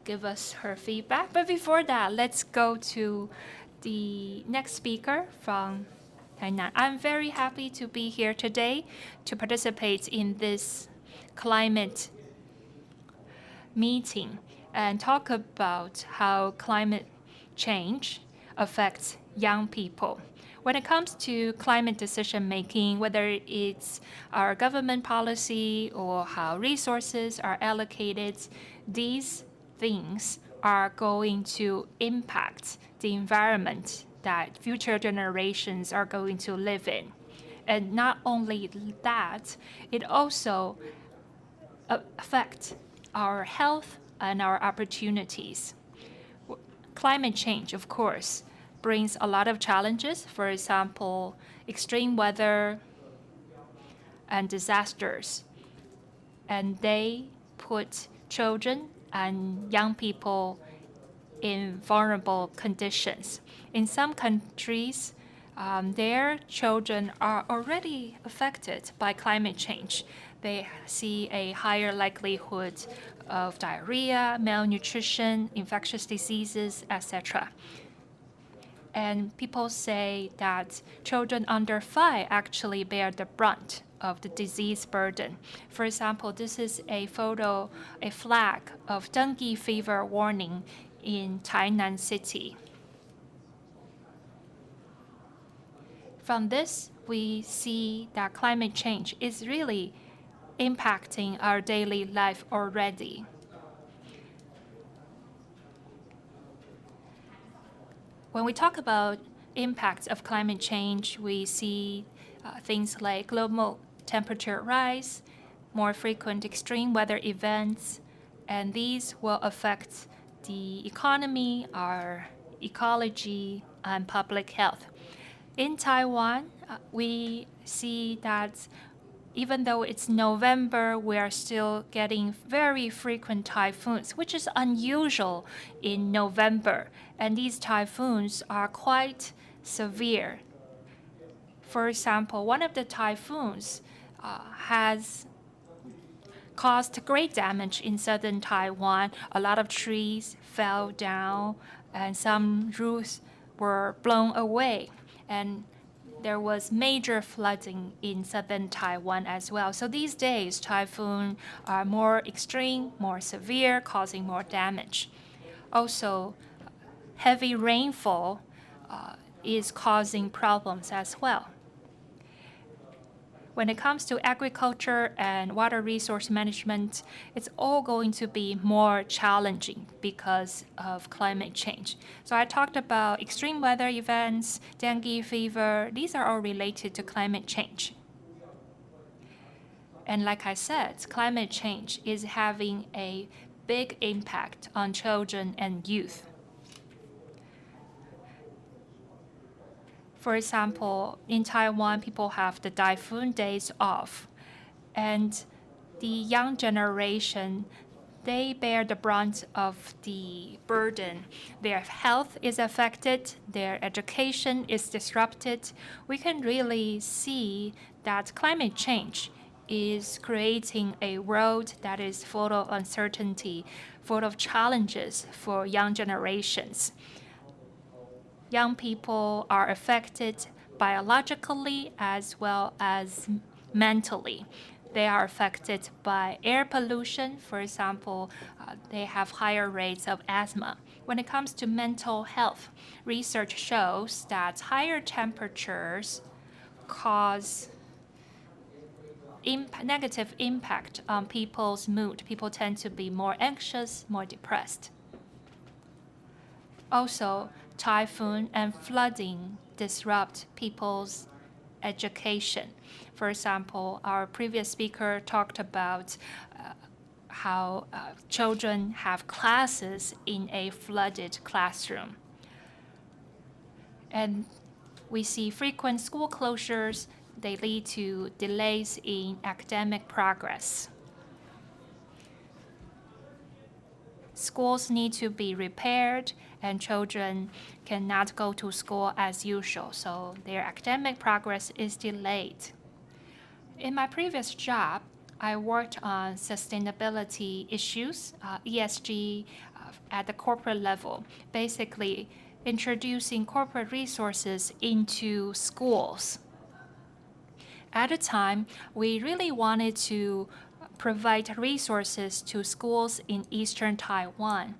give us her feedback. But before that, let's go to the next speaker from Hainan. I'm very happy to be here today to participate in this climate meeting and talk about how climate change affects young people. When it comes to climate decision making, whether it's our government policy or how resources are allocated, these things are going to impact the environment that future generations are going to live in. And not only that, it also affects our health and our opportunities. Climate change, of course, brings a lot of challenges. For example, extreme weather and disasters. And they put children and young people in vulnerable conditions. In some countries, their children are already affected by climate change. They see a higher likelihood of diarrhea, malnutrition, infectious diseases, etc. And people say that children under 5 actually bear the brunt of the disease burden. For example, this is a flag of dengue fever warning in Tainan City. From this, we see that climate change is really impacting our daily life already. When we talk about impacts of climate change, we see things like global temperature rise, more frequent extreme weather events, and these will affect the economy, our ecology, and public health. In Taiwan, we see that even though it's November, we are still getting very frequent typhoons, which is unusual in November. And these typhoons are quite severe. For example, one of the typhoons has caused great damage in southern Taiwan. A lot of trees fell down, and some roofs were blown away. And there was major flooding in southern Taiwan as well. So these days, typhoons are more extreme, more severe, causing more damage. Also, heavy rainfall is causing problems as well. When it comes to agriculture and water resource management, it's all going to be more challenging because of climate change. So I talked about extreme weather events, dengue fever. These are all related to climate change. And like I said, climate change is having a big impact on children and youth. For example, in Taiwan, people have the typhoon days off, and the young generation, they bear the brunt of the burden. Their health is affected, their education is disrupted. We can really see that climate change is creating a world that is full of uncertainty, full of challenges for young generations. Young people are affected biologically as well as mentally. They are affected by air pollution. For example, they have higher rates of asthma. When it comes to mental health, research shows that higher temperatures cause negative impact on people's mood. People tend to be more anxious, more depressed. Also, typhoon and flooding disrupt people's education. For example, our previous speaker talked about how children have classes in a flooded classroom. And we see frequent school closures. They lead to delays in academic progress. Schools need to be repaired, and children cannot go to school as usual, so their academic progress is delayed. In my previous job, I worked on sustainability issues, ESG, at the corporate level, basically introducing corporate resources into schools. At the time, we really wanted to provide resources to schools in Eastern Taiwan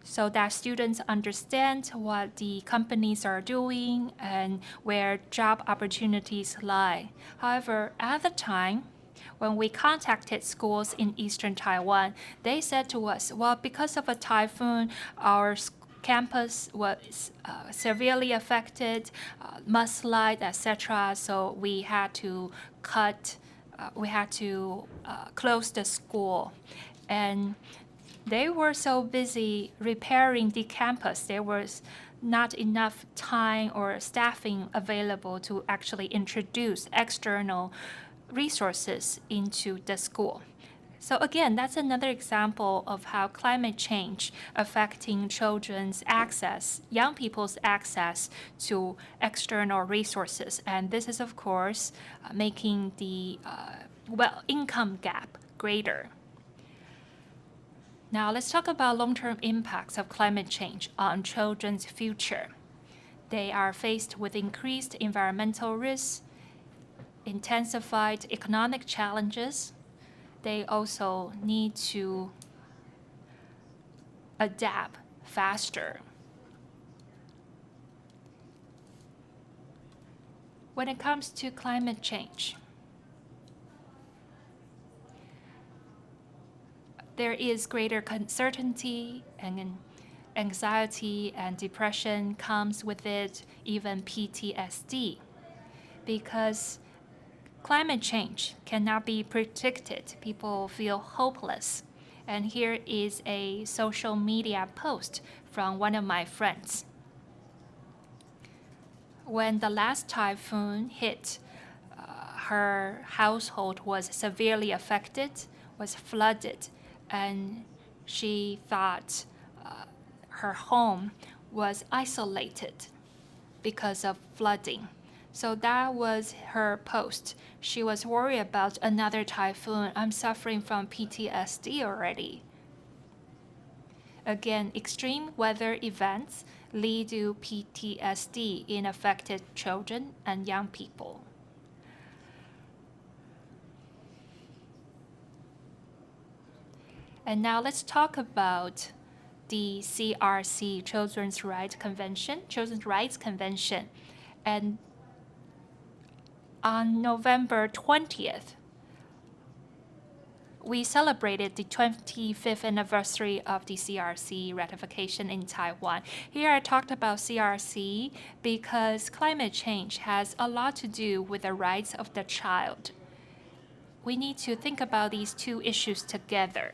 so that students understand what the companies are doing and where job opportunities lie. However, at the time, when we contacted schools in Eastern Taiwan, they said to us, well, because of a typhoon, our campus was severely affected, mudslide, etc. So we had to close the school. And they were so busy repairing the campus, there was not enough time or staffing available to actually introduce external resources into the school. So again, that's another example of how climate change affecting children's access, young people's access to external resources. And this is, of course, making the income gap greater. Now let's talk about long-term impacts of climate change on children's future. They are faced with increased environmental risks, intensified economic challenges. They also need to adapt faster. When it comes to climate change, there is greater uncertainty and anxiety and depression comes with it, even PTSD, because climate change cannot be predicted. People feel hopeless. And here is a social media post from one of my friends. When the last typhoon hit, her household was severely affected, was flooded, and she thought her home was isolated because of flooding. So that was her post. She was worried about another typhoon. I'm suffering from PTSD already. Again, extreme weather events lead to PTSD in affected children and young people. And now let's talk about the CRC, Children's Rights Convention. And on November 20th, we celebrated the 25th anniversary of the CRC ratification in Taiwan. Here I talked about CRC because climate change has a lot to do with the rights of the child. We need to think about these two issues together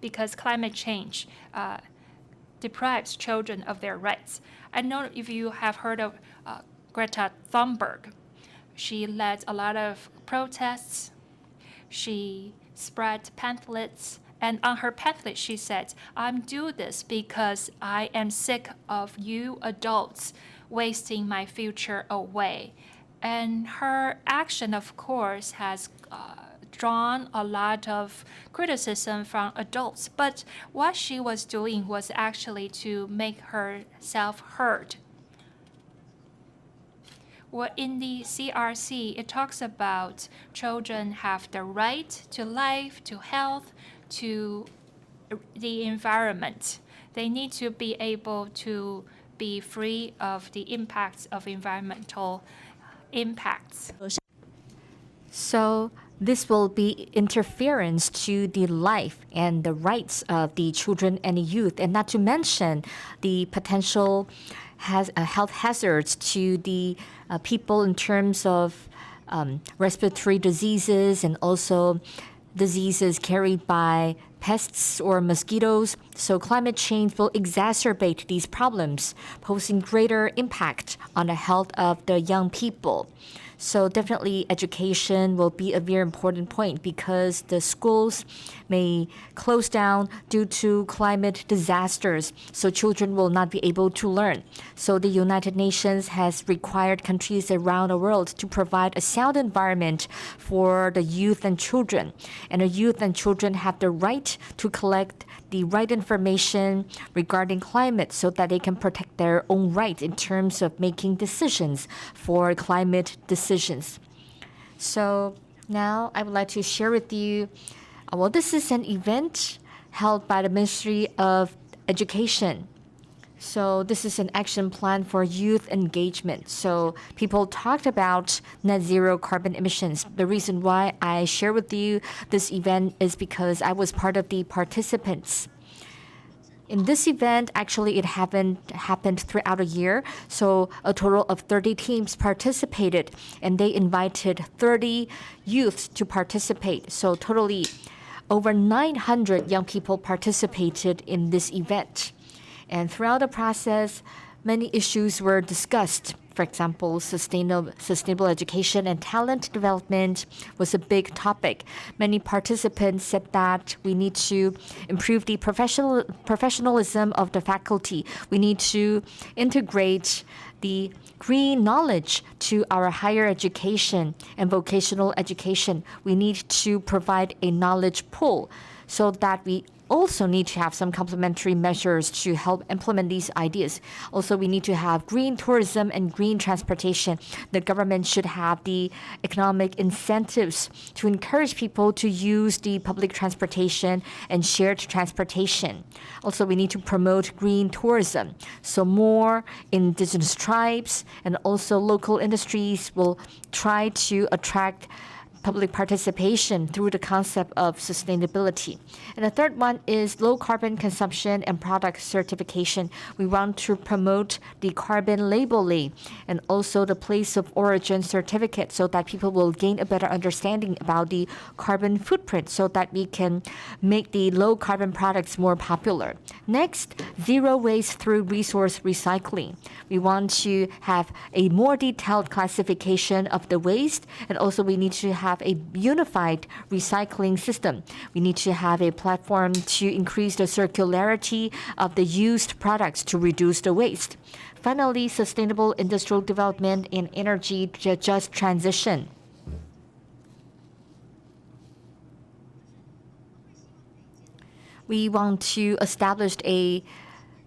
because climate change deprives children of their rights. I don't know if you have heard of Greta Thunberg. She led a lot of protests. She spread pamphlets. And on her pamphlet, she said, "I'm doing this because I am sick of you adults wasting my future away." And her action, of course, has drawn a lot of criticism from adults. But what she was doing was actually to make herself heard. Well, in the CRC, it talks about children have the right to life, to health, to the environment. They need to be able to be free of the impacts of environmental impacts. So this will be interference to the life and the rights of the children and the youth, and not to mention the potential health hazards to the people in terms of respiratory diseases and also diseases carried by pests or mosquitoes. So climate change will exacerbate these problems, posing greater impact on the health of the young people. So definitely education will be a very important point because the schools may close down due to climate disasters, so children will not be able to learn. So the United Nations has required countries around the world to provide a sound environment for the youth and children. And the youth and children have the right to collect the right information regarding climate so that they can protect their own rights in terms of making decisions for climate decisions. So now I would like to share with you, well, this is an event held by the Ministry of Education. So this is an action plan for youth engagement. So people talked about net zero carbon emissions. The reason why I share with you this event is because I was part of the participants. In this event, actually, it happened throughout a year. So a total of 30 teams participated, and they invited 30 youths to participate. So totally over 900 young people participated in this event. And throughout the process, many issues were discussed. For example, sustainable education and talent development was a big topic. Many participants said that we need to improve the professionalism of the faculty. We need to integrate the green knowledge to our higher education and vocational education. We need to provide a knowledge pool so that we also need to have some complementary measures to help implement these ideas. Also, we need to have green tourism and green transportation. The government should have the economic incentives to encourage people to use the public transportation and shared transportation. Also, we need to promote green tourism. So more indigenous tribes and also local industries will try to attract public participation through the concept of sustainability. And the third one is low carbon consumption and product certification. We want to promote the carbon labeling and also the place of origin certificate so that people will gain a better understanding about the carbon footprint so that we can make the low carbon products more popular. Next, zero waste through resource recycling. We want to have a more detailed classification of the waste, and also we need to have a unified recycling system. We need to have a platform to increase the circularity of the used products to reduce the waste. Finally, sustainable industrial development and energy just transition. We want to establish a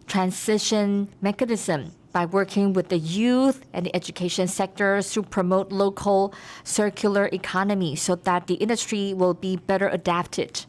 transition mechanism by working with the youth and the education sectors to promote local circular economy so that the industry will be better adapted.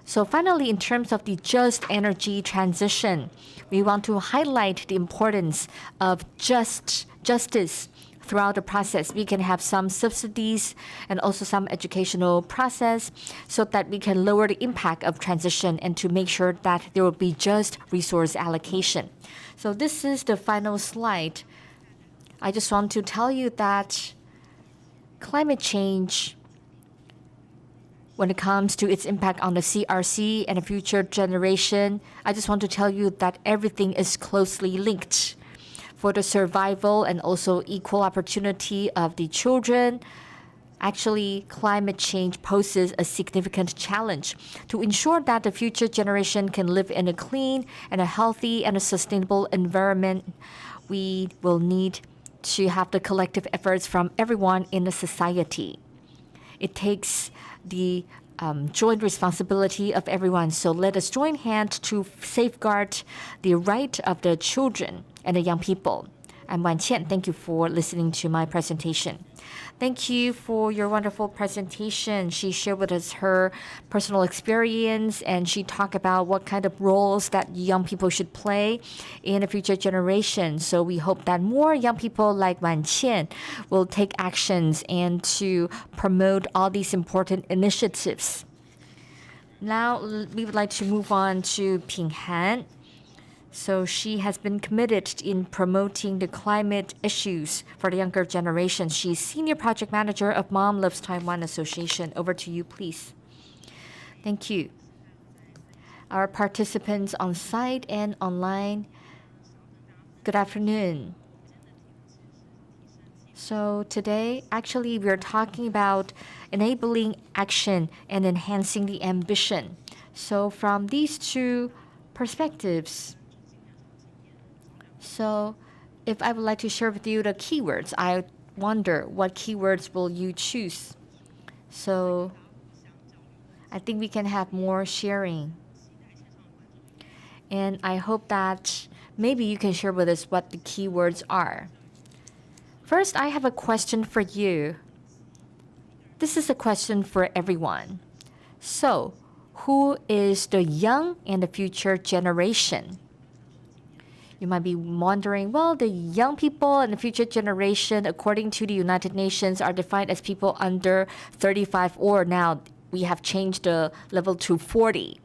So finally, in terms of the just energy transition, we want to highlight the importance of justice throughout the process. We can have some subsidies and also some educational process so that we can lower the impact of transition and to make sure that there will be just resource allocation. So this is the final slide. I just want to tell you that climate change, when it comes to its impact on the CRC and the future generation, I just want to tell you that everything is closely linked. for the survival and also equal opportunity of the children. Actually, climate change poses a significant challenge. To ensure that the future generation can live in a clean and a healthy and a sustainable environment, we will need to have the collective efforts from everyone in the society. It takes the joint responsibility of everyone. So let us join hands to safeguard the right of the children and the young people. I'm Wan Qian. Thank you for listening to my presentation. Thank you for your wonderful presentation. She shared with us her personal experience, and she talked about what kind of roles that young people should play in a future generation. So we hope that more young people like Wan Qian will take actions and to promote all these important initiatives. Now we would like to move on to Ping Han. So she has been committed in promoting the climate issues for the younger generation. She's Senior Project Manager of Mom Loves Taiwan Association. Over to you, please. Thank you. Our participants on site and online, good afternoon. So today, actually, we're talking about enabling action and enhancing the ambition. So from these two perspectives, so if I would like to share with you the keywords, I wonder what keywords will you choose? So I think we can have more sharing. And I hope that maybe you can share with us what the keywords are. First, I have a question for you. This is a question for everyone. So, who is the young and the future generation? You might be wondering, well, the young people and the future generation, according to the United Nations, are defined as people under 35, or now we have changed the level to 40.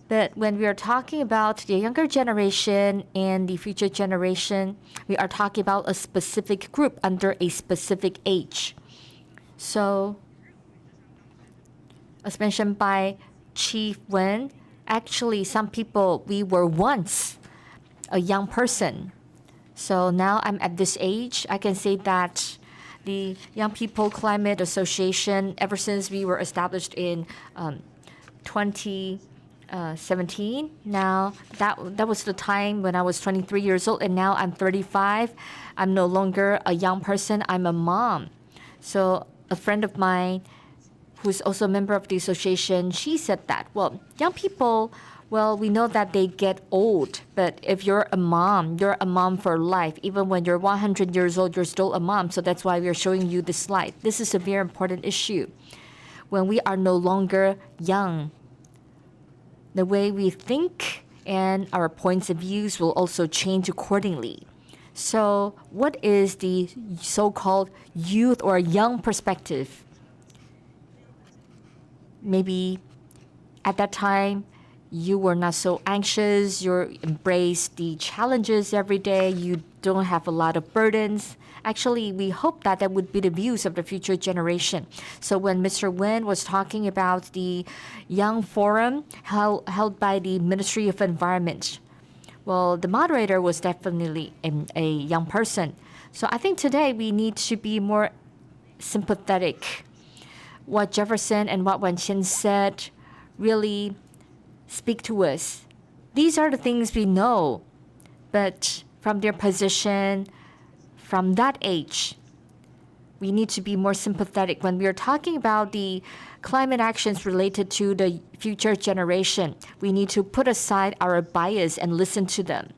But when we are talking about the younger generation and the future generation, we are talking about a specific group under a specific age. So, as mentioned by Chief Wen, actually some people, we were once a young person. So now I'm at this age, I can say that the Young People Climate Association, ever since we were established in 2017, now that was the time when I was 23 years old, and now I'm 35. I'm no longer a young person, I'm a mom. So a friend of mine who's also a member of the association, she said that, well, young people, well, we know that they get old, but if you're a mom for life. Even when you're 100 years old, you're still a mom. So that's why we're showing you this slide. This is a very important issue. When we are no longer young, the way we think and our points of views will also change accordingly. So what is the so-called youth or young perspective? Maybe at that time, you were not so anxious, you embraced the challenges every day, you don't have a lot of burdens. Actually, we hope that that would be the views of the future generation. So when Mr. Wen was talking about the Young Forum held by the Ministry of Environment, well, the moderator was definitely a young person. So I think today we need to be more sympathetic. What Jefferson and what Wan Qian said really speak to us. These are the things we know, but from their position, from that age, we need to be more sympathetic when we are talking about the climate actions related to the future generation. We need to put aside our bias and listen to them.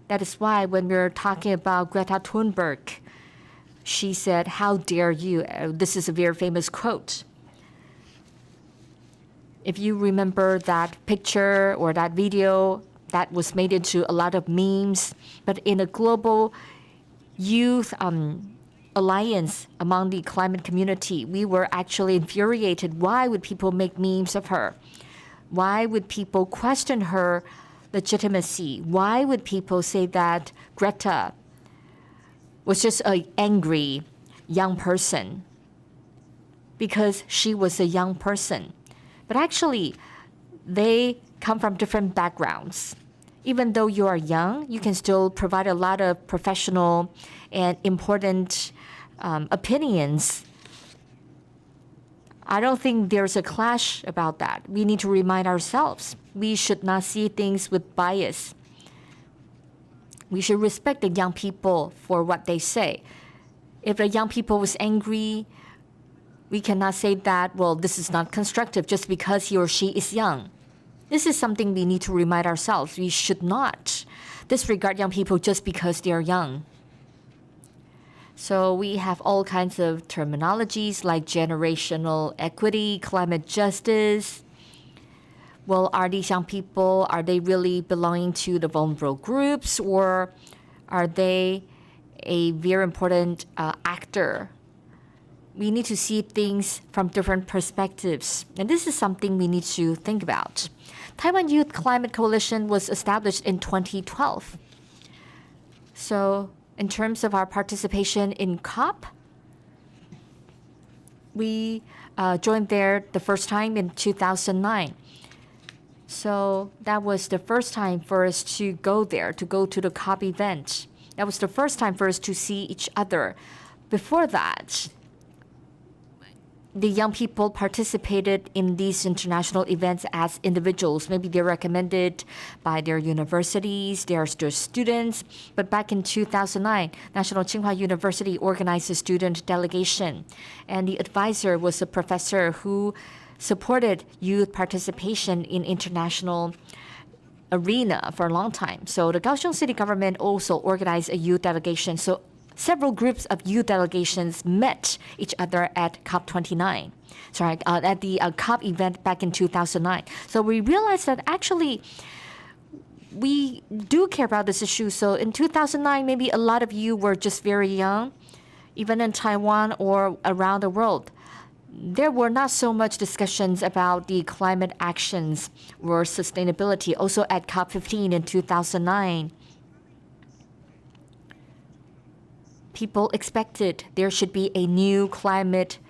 That is why when we're talking about Greta Thunberg, she said, "How dare you?" This is a very famous quote. If you remember that picture or that video, that was made into a lot of memes. But in a global youth alliance among the climate community, we were actually infuriated. Why would people make memes of her? Why would people question her legitimacy? Why would people say that Greta was just an angry young person? Because she was a young person. But actually, they come from different backgrounds. even though you are young, you can still provide a lot of professional and important opinions. I don't think there's a clash about that. We need to remind ourselves we should not see things with bias. We should respect the young people for what they say. If the young people was angry, we cannot say that, well, this is not constructive just because he or she is young. This is something we need to remind ourselves. We should not disregard young people just because they are young. So we have all kinds of terminologies like generational equity, climate justice. Well, are these young people, are they really belonging to the vulnerable groups, or are they a very important actor? We need to see things from different perspectives. And this is something we need to think about. Taiwan Youth Climate Coalition was established in 2012. So in terms of our participation in COP, we joined there the first time in 2009. So that was the first time for us to go there, to go to the COP event. That was the first time for us to see each other. Before that, the young people participated in these international events as individuals. Maybe they're recommended by their universities, their students. But back in 2009, National Tsinghua University organized a student delegation. And the advisor was a professor who supported youth participation in international arena for a long time. So the Kaohsiung city government also organized a youth delegation. So several groups of youth delegations met each other at COP29. At the COP event back in 2009. So we realized that actually we do care about this issue. So in 2009, maybe a lot of you were just very young, even in Taiwan or around the world. There were not so much discussions about the climate actions or sustainability. Also at COP15 in 2009, people expected there should be a new climate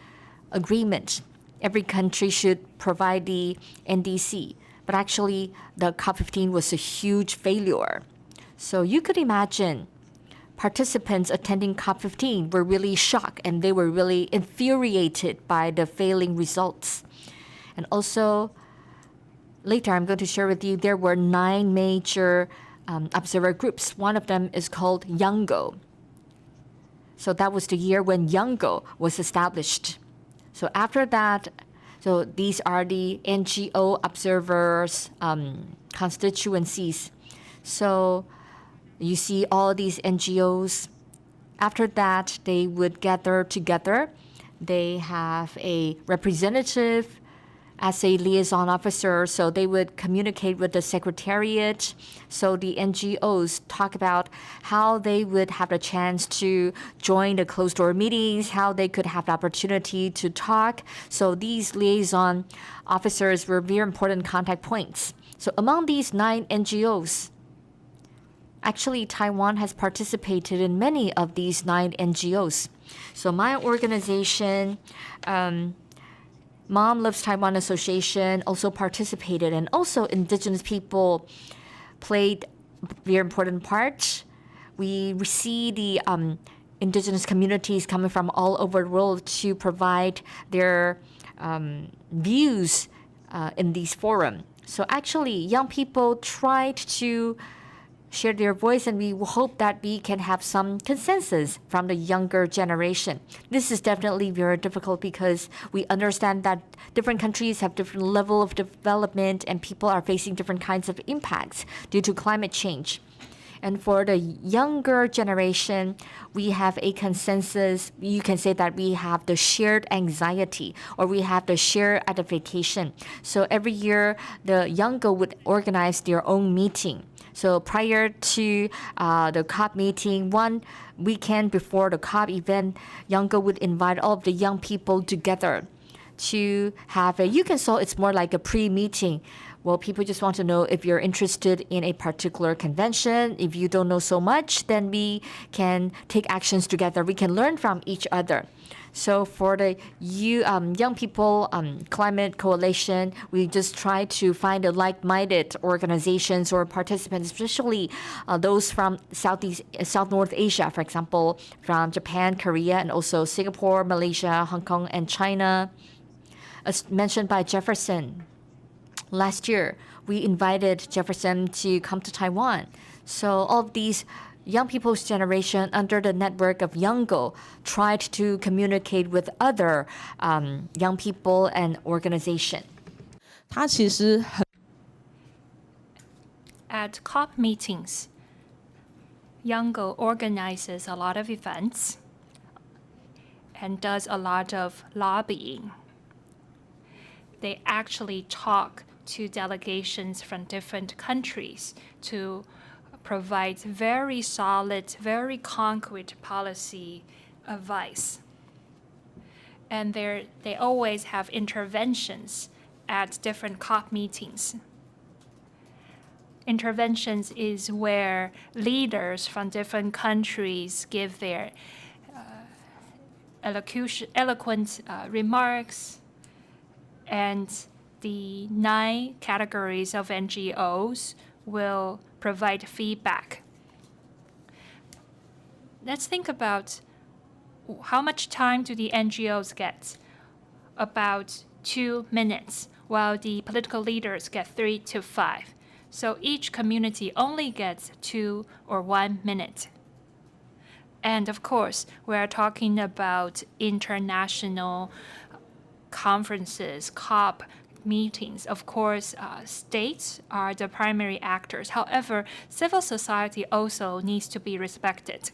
agreement. Every country should provide the NDC. But actually, the COP15 was a huge failure. So you could imagine participants attending COP15 were really shocked and they were really infuriated by the failing results. And also, later I'm going to share with you, there were 9 major observer groups. One of them is called YOUNGO. So that was the year when YOUNGO was established. So after that, so these are the NGO observers constituencies. So you see all these NGOs. After that, they would gather together. They have a representative as a liaison officer, so they would communicate with the secretariat. So the NGOs talk about how they would have the chance to join the closed-door meetings, how they could have the opportunity to talk. So these liaison officers were very important contact points. So among these 9 NGOs, actually Taiwan has participated in many of these 9 NGOs. So my organization, Mom Loves Taiwan Association, also participated, and also indigenous people played a very important part. We see the indigenous communities coming from all over the world to provide their views in these forums. So actually, young people tried to share their voice, and we hope that we can have some consensus from the younger generation. This is definitely very difficult because we understand that different countries have different level of development and people are facing different kinds of impacts due to climate change. And for the younger generation, we have a consensus. You can say that we have the shared anxiety or we have the shared identification. So every year, the younger would organize their own meeting. So prior to the COP meeting, 1 weekend before the COP event, YOUNGO would invite all of the young people together to have a, you can say it's more like a pre-meeting. Well, people just want to know if you're interested in a particular convention. If you don't know so much, then we can take actions together. We can learn from each other. So for the Young People Climate Coalition, we just try to find a like-minded organizations or participants, especially those from South North Asia, for example, from Japan, Korea, and also Singapore, Malaysia, Hong Kong, and China. As mentioned by Jefferson, last year we invited Jefferson to come to Taiwan. So all of these young people's generation under the network of Youngo tried to communicate with other young people and organization. 它其实很 At COP meetings, Youngo organizes a lot of events and does a lot of lobbying. They actually talk to delegations from different countries to provide very solid, very concrete policy advice. And they always have interventions at different COP meetings. Interventions is where leaders from different countries give their eloquent remarks, and the 9 categories of NGOs will provide feedback. Let's think about how much time do the NGOs get? About 2 minutes, while the political leaders get 3 to 5. So each community only gets 2 or 1 minute. And of course, we're talking about international conferences, COP meetings. Of course, states are the primary actors. However, civil society also needs to be respected.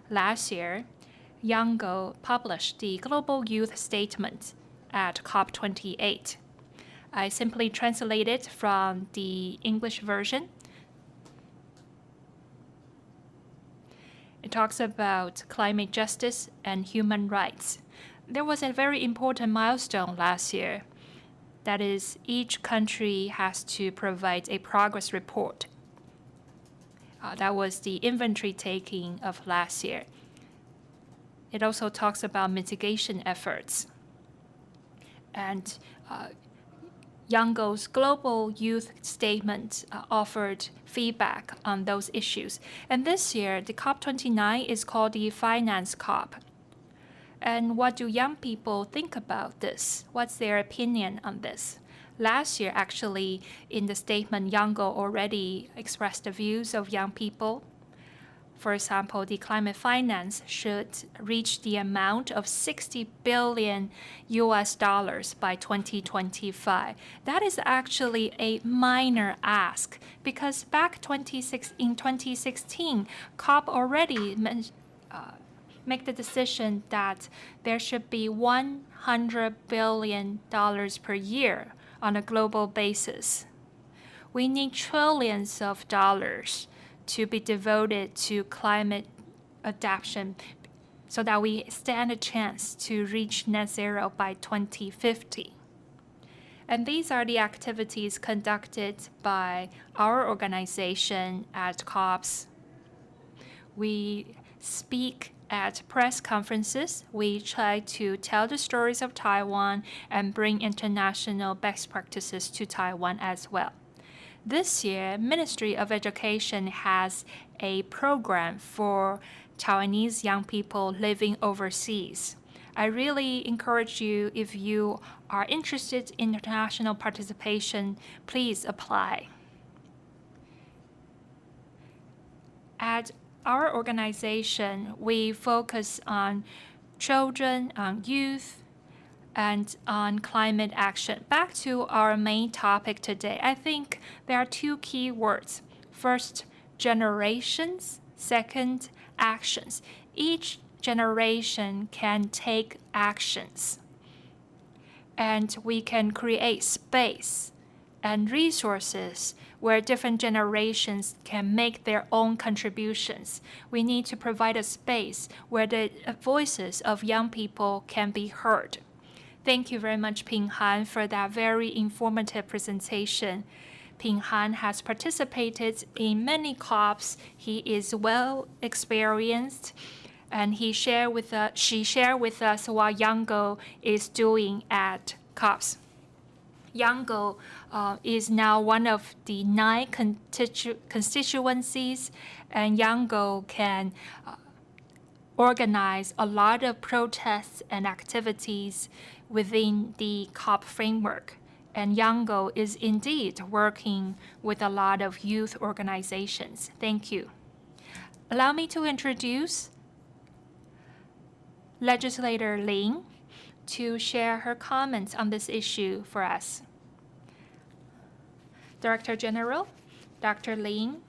Last year, Youngo published the Global Youth Statement at COP28. I simply translated from the English version. It talks about climate justice and human rights. There was a very important milestone last year. That is, each country has to provide a progress report. That was the inventory taking of last year. It also talks about mitigation efforts. And Youngo's Global Youth Statement offered feedback on those issues. And this year, the COP29 is called the Finance COP. And what do young people think about this? What's their opinion on this? Last year, actually, in the statement, Youngo already expressed the views of young people. For example, the climate finance should reach the amount of $60 billion by 2025. That is actually a minor ask because back in 2016, COP already make the decision that there should be $100 billion per year on a global basis. We need trillions of dollars to be devoted to climate adaptation so that we stand a chance to reach net zero by 2050. And these are the activities conducted by our organization at COPs. We speak at press conferences. We try to tell the stories of Taiwan and bring international best practices to Taiwan as well. This year, Ministry of Education has a program for Taiwanese young people living overseas. I really encourage you, if you are interested in international participation, please apply. At our organization, we focus on children, on youth, and on climate action. Back to our main topic today, I think there are 2 key words. First, generations. Second, actions. Each generation can take actions, and we can create space and resources where different generations can make their own contributions. We need to provide a space where the voices of young people can be heard. Thank you very much, Ping Han, for that very informative presentation. Ping Han has participated in many COPs. He is well experienced and she shared with us what Yango is doing at COPs. Yango is now one of the 9 constituencies, and Yango can organize a lot of protests and activities within the COP framework. And Yango is indeed working with a lot of youth organizations. Thank you. Allow me to introduce Legislator Ling to share her comments on this issue for us. Director General, Dr. Ling.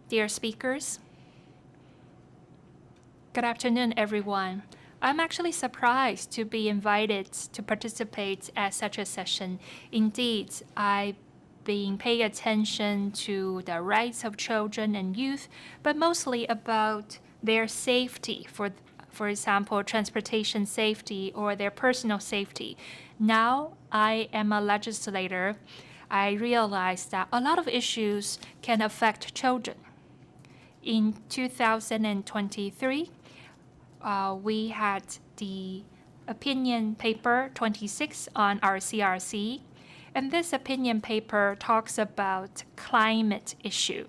Dear speakers, good afternoon, everyone. I'm actually surprised to be invited to participate at such a session. Indeed, I've been paying attention to the rights of children and youth, but mostly about their safety, for example, transportation safety or their personal safety. Now I am a legislator. I realize that a lot of issues can affect children. In 2023, we had the opinion paper 26 on our CRC, and this opinion paper talks about climate issue.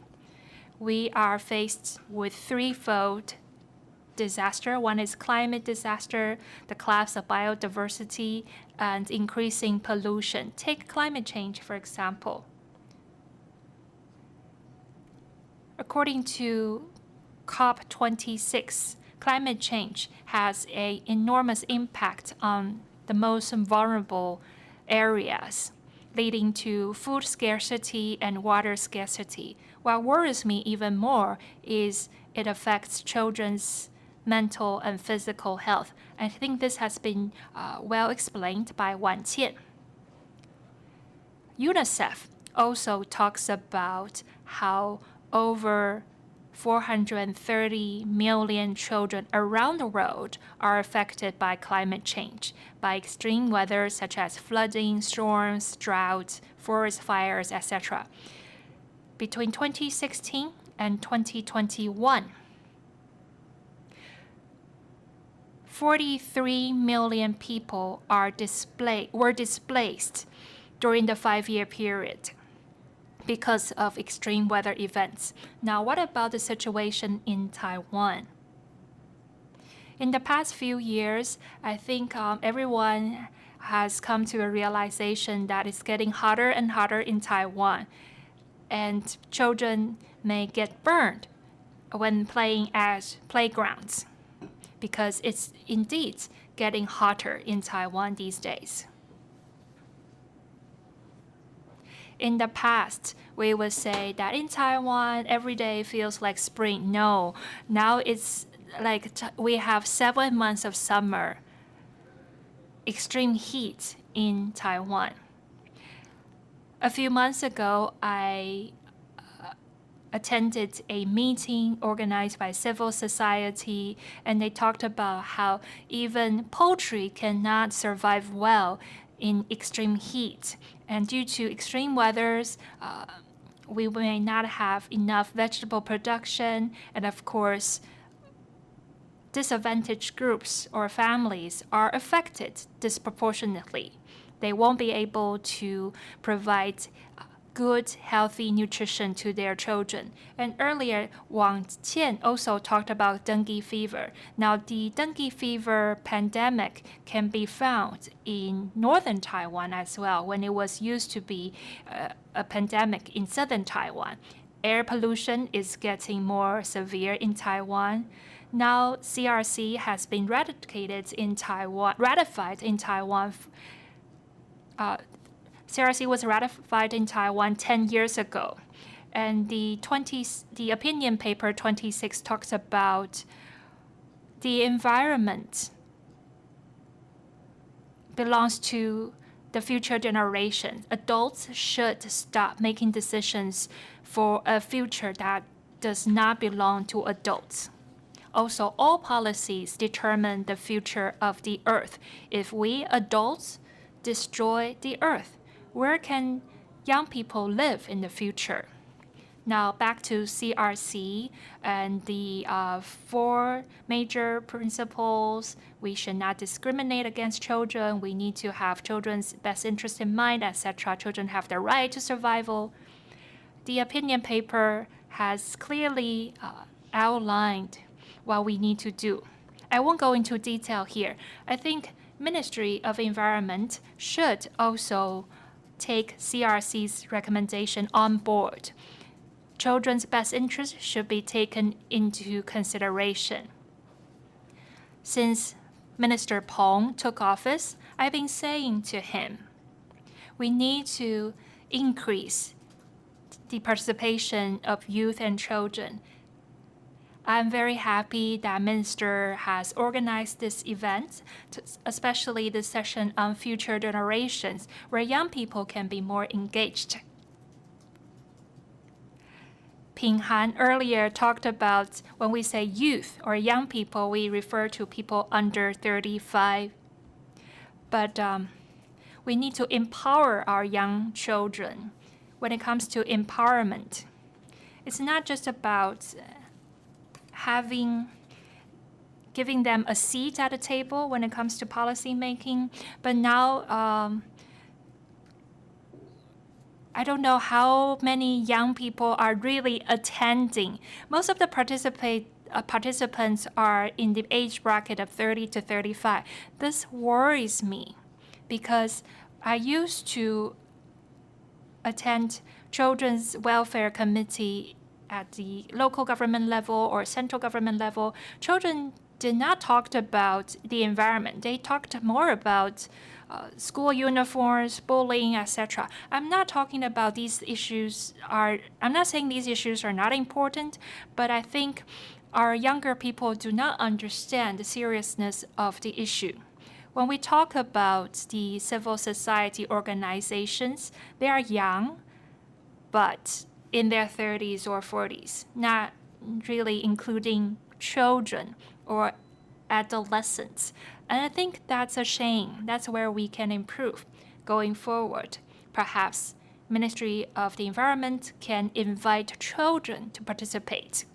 We are faced with threefold disaster. One is climate disaster, the collapse of biodiversity, and increasing pollution. Take climate change, for example. According to COP29, climate change has an enormous impact on the most vulnerable areas, leading to food scarcity and water scarcity. What worries me even more is it affects children's mental and physical health. I think this has been well explained by Wan Qian. UNICEF also talks about how over 430 million children around the world are affected by climate change, by extreme weather such as flooding, storms, droughts, forest fires, etc. Between 2016 and 2021, 43 million people were displaced during the 5-year period because of extreme weather events. Now, what about the situation in Taiwan? In the past few years, I think everyone has come to a realization that it's getting hotter and hotter in Taiwan, and children may get burned when playing at playgrounds because it's indeed getting hotter in Taiwan these days. In the past, we would say that in Taiwan, every day feels like spring. No, now it's like we have 7 months of summer, extreme heat in Taiwan. A few months ago, I attended a meeting organized by civil society, and they talked about how even poultry cannot survive well in extreme heat. And due to extreme weathers, we may not have enough vegetable production. And of course, disadvantaged groups or families are affected disproportionately. They won't be able to provide good, healthy nutrition to their children. And earlier, Wang Qian also talked about dengue fever. Now, the dengue fever pandemic can be found in northern Taiwan as well, when it was used to be a pandemic in southern Taiwan. Air pollution is getting more severe in Taiwan. Now, CRC has been ratified in Taiwan. CRC was ratified in Taiwan 10 years ago. And the opinion paper 26 talks about the environment belongs to the future generation. Adults should stop making decisions for a future that does not belong to adults. Also, all policies determine the future of the earth. If we adults destroy the earth, where can young people live in the future? Now back to CRC and the 4 major principles. We should not discriminate against children. We need to have children's best interest in mind, etc. Children have the right to survival. The opinion paper has clearly outlined what we need to do. I won't go into detail here. I think Ministry of Environment should also take CRC's recommendation on board. Children's best interest should be taken into consideration. Since Minister Peng took office, I've been saying to him, we need to increase the participation of youth and children. I'm very happy that Minister has organized this event, especially this session on future generations, where young people can be more engaged. Ping Han earlier talked about when we say youth or young people, we refer to people under 35. But we need to empower our young children. When it comes to empowerment, it's not just about giving them a seat at the table when it comes to policy making, but now I don't know how many young people are really attending. Most of the participants are in the age bracket of 30 to 35. This worries me because I used to attend Children's Welfare Committee at the local government level or central government level. Children did not talk about the environment. They talked more about school uniforms, bullying, etc. I'm not talking about these issues I'm not saying these issues are not important, but I think our younger people do not understand the seriousness of the issue. When we talk about the civil society organizations, they are young, but in their 30s or 40s, not really including children or adolescents. And I think that's a shame. That's where we can improve going forward. Perhaps Ministry of the Environment can invite children to participate.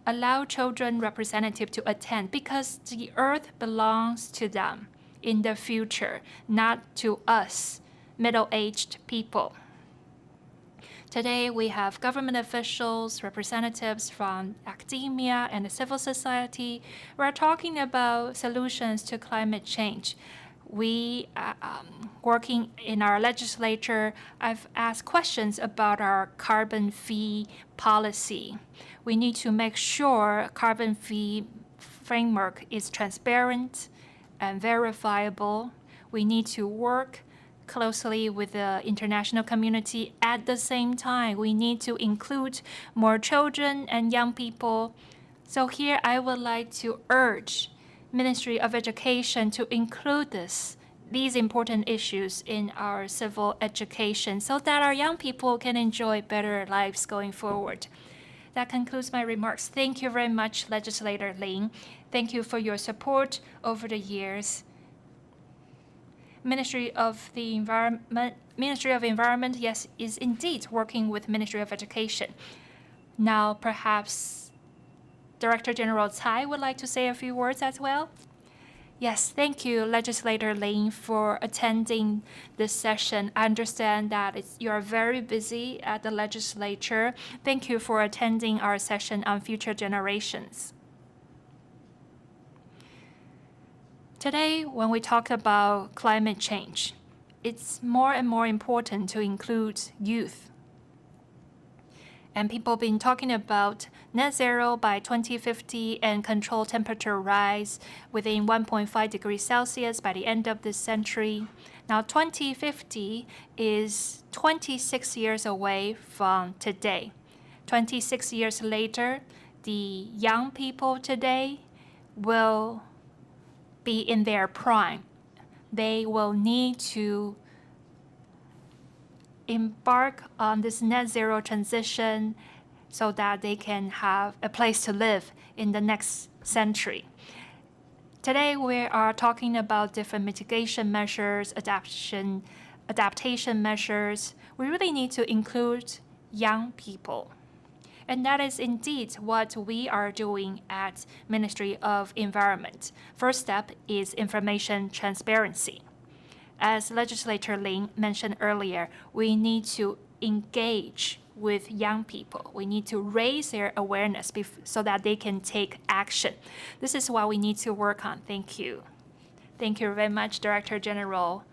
Allow children representatives to attend because the earth belongs to them in the future, not to us, middle-aged people. Today, we have government officials, representatives from academia and the civil society. We're talking about solutions to climate change. We, working in our legislature, I've asked questions about our carbon fee policy. We need to make sure carbon fee framework is transparent and verifiable. We need to work closely with the international community. At the same time, we need to include more children and young people. So here I would like to urge Ministry of Education to include these important issues in our civil education so that our young people can enjoy better lives going forward. That concludes my remarks. Thank you very much, Legislator Lin. Thank you for your support over the years. Ministry of Environment, yes, is indeed working with Ministry of Education. Now, perhaps Director General Tsai would like to say a few words as well. Yes, thank you, Legislator Lin, for attending this session. I understand that you are very busy at the legislature. Thank you for attending our session on future generations. Today, when we talk about climate change, it's more and more important to include youth. And people have been talking about net zero by 2050 and control temperature rise within 1.5 degrees Celsius by the end of this century. Now, 2050 is 26 years away from today. 26 years later, the young people today will be in their prime. They will need to embark on this net zero transition so that they can have a place to live in the next century. Today, we are talking about different mitigation measures, adaptation measures. We really need to include young people. And that is indeed what we are doing at Ministry of Environment. First step is information transparency. As Legislator Lin mentioned earlier, we need to engage with young people. We need to raise their awareness so that they can take action. This is what we need to work on. Thank you. Thank you very much, Director General.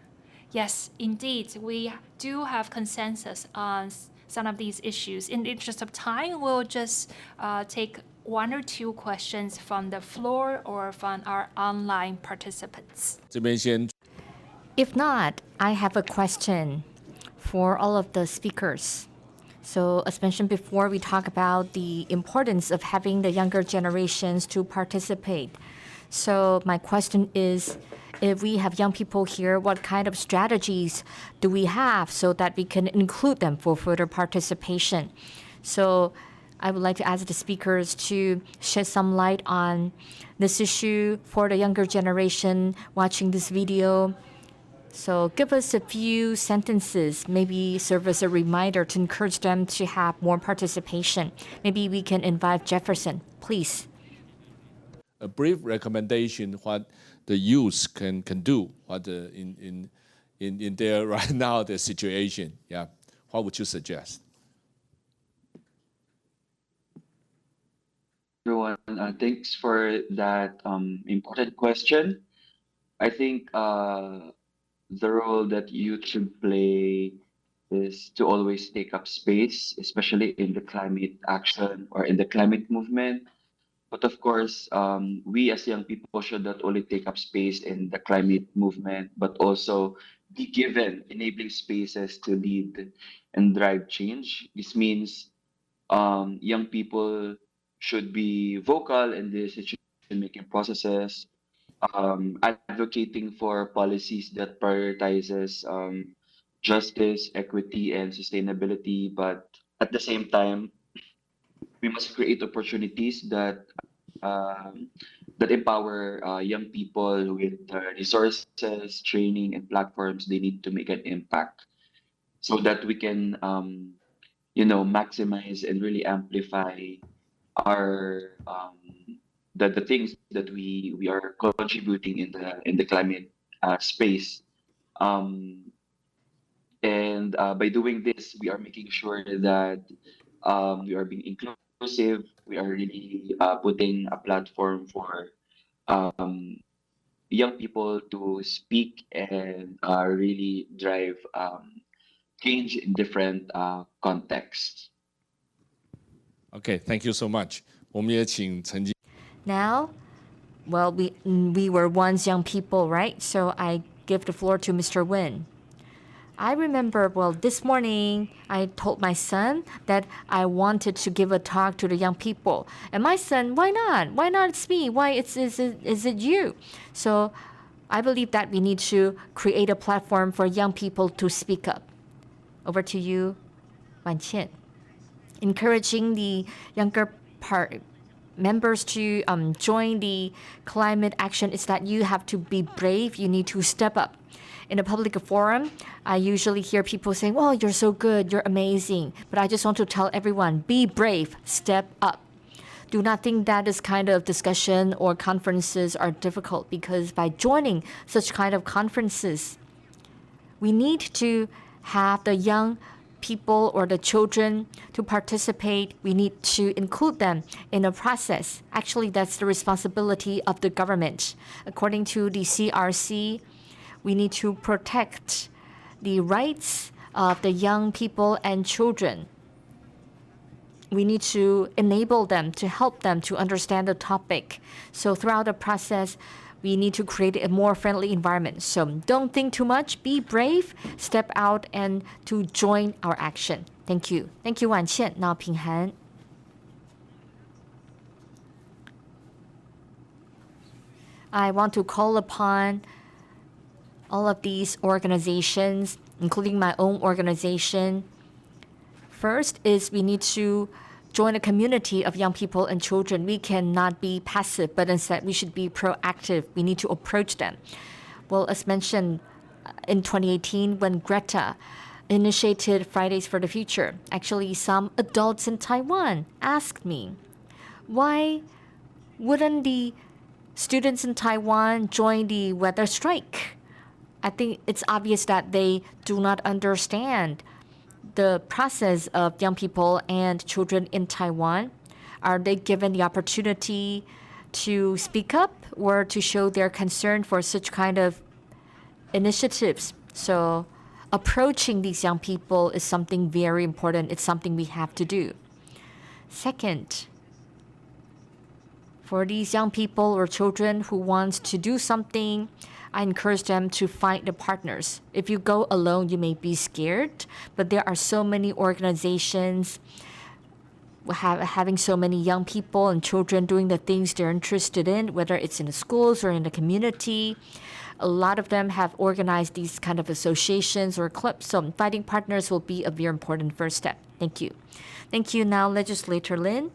Yes, indeed, we do have consensus on some of these issues. In the interest of time, we'll just take one or two questions from the floor or from our online participants. 这边先 If not, I have a question for all of the speakers. So, as mentioned before, we talk about the importance of having the younger generations to participate. So, my question is, if we have young people here, what kind of strategies do we have so that we can include them for further participation? So, I would like to ask the speakers to shed some light on this issue for the younger generation watching this video. So give us a few sentences, maybe serve as a reminder to encourage them to have more participation. Maybe we can invite Jefferson, please. a brief recommendation what the youth can do what in their right now the situation. Yeah, what would you suggest? Everyone, thanks for that important question. I think the role that youth should play is to always take up space, especially in the climate action or in the climate movement. But of course, we as young people should not only take up space in the climate movement, but also be given enabling spaces to lead and drive change. This means young people should be vocal in the decision-making processes, advocating for policies that prioritizes justice, equity, and sustainability. But at the same time, we must create opportunities that empower young people with the resources, training, and platforms they need to make an impact, so that we can maximize and really amplify our the things that we are contributing in the climate space. And by doing this, we are making sure that we are being inclusive. We are really putting a platform for young people to speak and really drive change in different contexts. Okay, thank you so much. 我们也请陈经 Now, well, we were once young people, right? So I give the floor to Mr. Win. I remember, well, this morning I told my son that I wanted to give a talk to the young people. And my son, why not? Why not it's me? Why is it you? So I believe that we need to create a platform for young people to speak up. Over to you, Wan Qian. Encouraging the younger members to join the climate action is that you have to be brave. You need to step up. In a public forum, I usually hear people saying, "Oh, you're so good, you're amazing." But I just want to tell everyone, be brave, step up. Do not think that this kind of discussion or conferences are difficult, because by joining such kind of conferences, we need to have the young people or the children to participate. We need to include them in a process. Actually, that's the responsibility of the government. According to the CRC, we need to protect the rights of the young people and children. We need to enable them, to help them to understand the topic. So throughout the process, we need to create a more friendly environment. So don't think too much, be brave, step out and to join our action. Thank you. Thank you, Wan Qian. Now, Ping Han. I want to call upon all of these organizations, including my own organization. First is we need to join a community of young people and children. We cannot be passive, but instead we should be proactive. We need to approach them. Well, as mentioned in 2018, when Greta initiated Fridays for the Future. Actually, some adults in Taiwan asked me, why wouldn't the students in Taiwan join the weather strike? I think it's obvious that they do not understand the process of young people and children in Taiwan. Are they given the opportunity to speak up or to show their concern for such kind of initiatives? So approaching these young people is something very important. It's something we have to do. Second, for these young people or children who want to do something, I encourage them to find the partners. If you go alone, you may be scared, but there are so many organizations having so many young people and children doing the things they're interested in, whether it's in the schools or in the community. A lot of them have organized these kind of associations or clubs. So finding partners will be a very important first step. Thank you. Thank you. Now, Legislator Lin.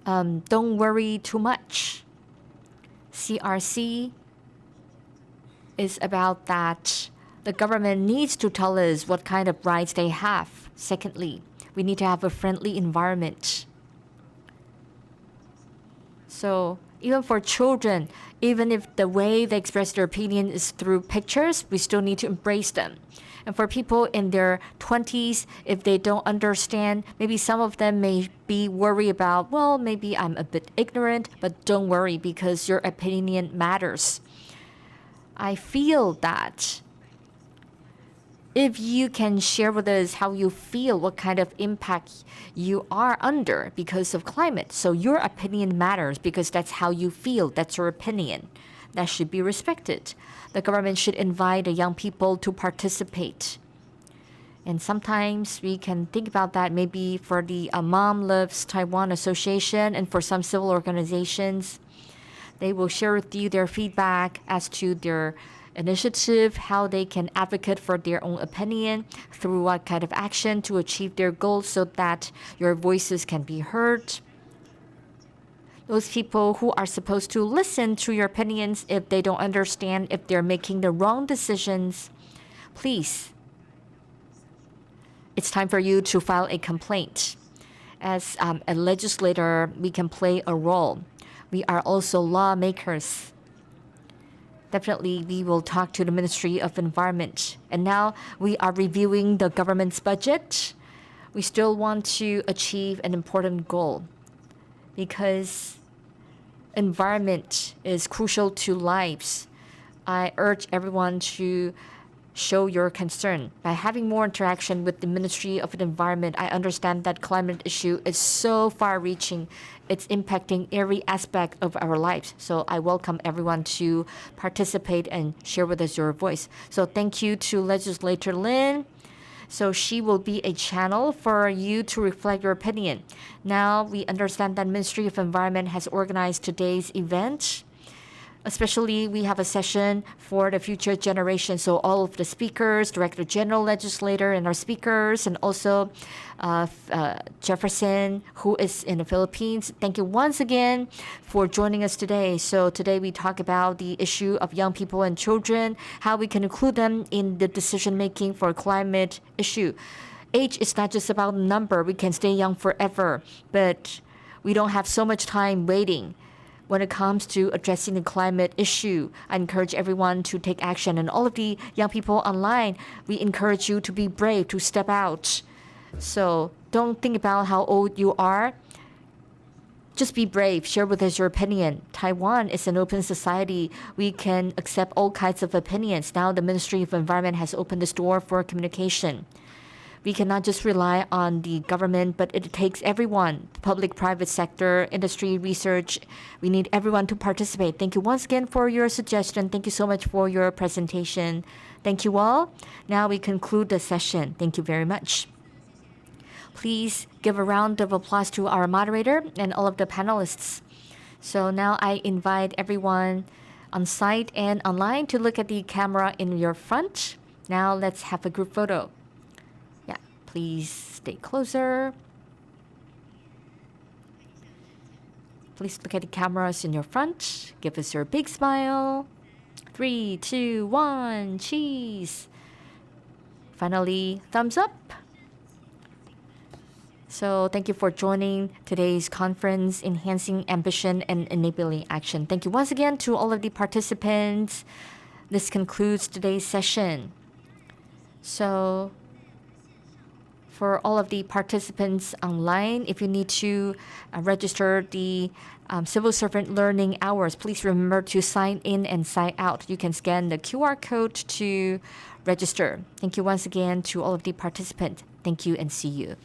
Don't worry too much. CRC is about that the government needs to tell us what kind of rights they have. Secondly, we need to have a friendly environment. So even for children, even if the way they express their opinion is through pictures, we still need to embrace them. And for people in their 20s, if they don't understand, maybe some of them may be worried about, well, maybe I'm a bit ignorant, but don't worry because your opinion matters. I feel that if you can share with us how you feel, what kind of impact you are under because of climate. So your opinion matters because that's how you feel, that's your opinion. That should be respected. The government should invite the young people to participate. And sometimes we can think about that maybe for the Mom Loves Taiwan Association and for some civil organizations. They will share with you their feedback as to their initiative, how they can advocate for their own opinion, through what kind of action to achieve their goals so that your voices can be heard. Those people who are supposed to listen to your opinions, if they don't understand, if they're making the wrong decisions, please, it's time for you to file a complaint. As a legislator, we can play a role. We are also lawmakers. Definitely, we will talk to the Ministry of Environment. And now we are reviewing the government's budget. We still want to achieve an important goal because environment is crucial to lives. I urge everyone to show your concern. By having more interaction with the Ministry of Environment, I understand that climate issue is so far-reaching. It's impacting every aspect of our lives. So I welcome everyone to participate and share with us your voice. So thank you to Legislator Lin. So she will be a channel for you to reflect your opinion. Now we understand that Ministry of Environment has organized today's event. Especially, we have a session for the future generation. So all of the speakers, Director General, Legislator, and our speakers, and also Jefferson, who is in the Philippines. Thank you once again for joining us today. So today we talk about the issue of young people and children, how we can include them in the decision-making for climate issue. Age is not just about number. We can stay young forever, but we don't have so much time waiting. When it comes to addressing the climate issue, I encourage everyone to take action. And all of the young people online, we encourage you to be brave, to step out. So don't think about how old you are. Just be brave. Share with us your opinion. Taiwan is an open society. We can accept all kinds of opinions. Now the Ministry of Environment has opened this door for communication. We cannot just rely on the government, but it takes everyone, public, private sector, industry, research. We need everyone to participate. Thank you once again for your suggestion. Thank you so much for your presentation. Thank you all. Now we conclude the session. Thank you very much. Please give a round of applause to our moderator and all of the panelists. So now I invite everyone on site and online to look at the camera in your front. Now let's have a group photo. Please stay closer. Please look at the cameras in your front. Give us your big smile. 3, 2, 1, cheese. Finally, thumbs up. So thank you for joining today's conference, Enhancing Ambition and Enabling Action. Thank you once again to all of the participants. This concludes today's session. So for all of the participants online, if you need to register the civil servant learning hours, please remember to sign in and sign out. You can scan the QR code to register. Thank you once again to all of the participants. Thank you and see you.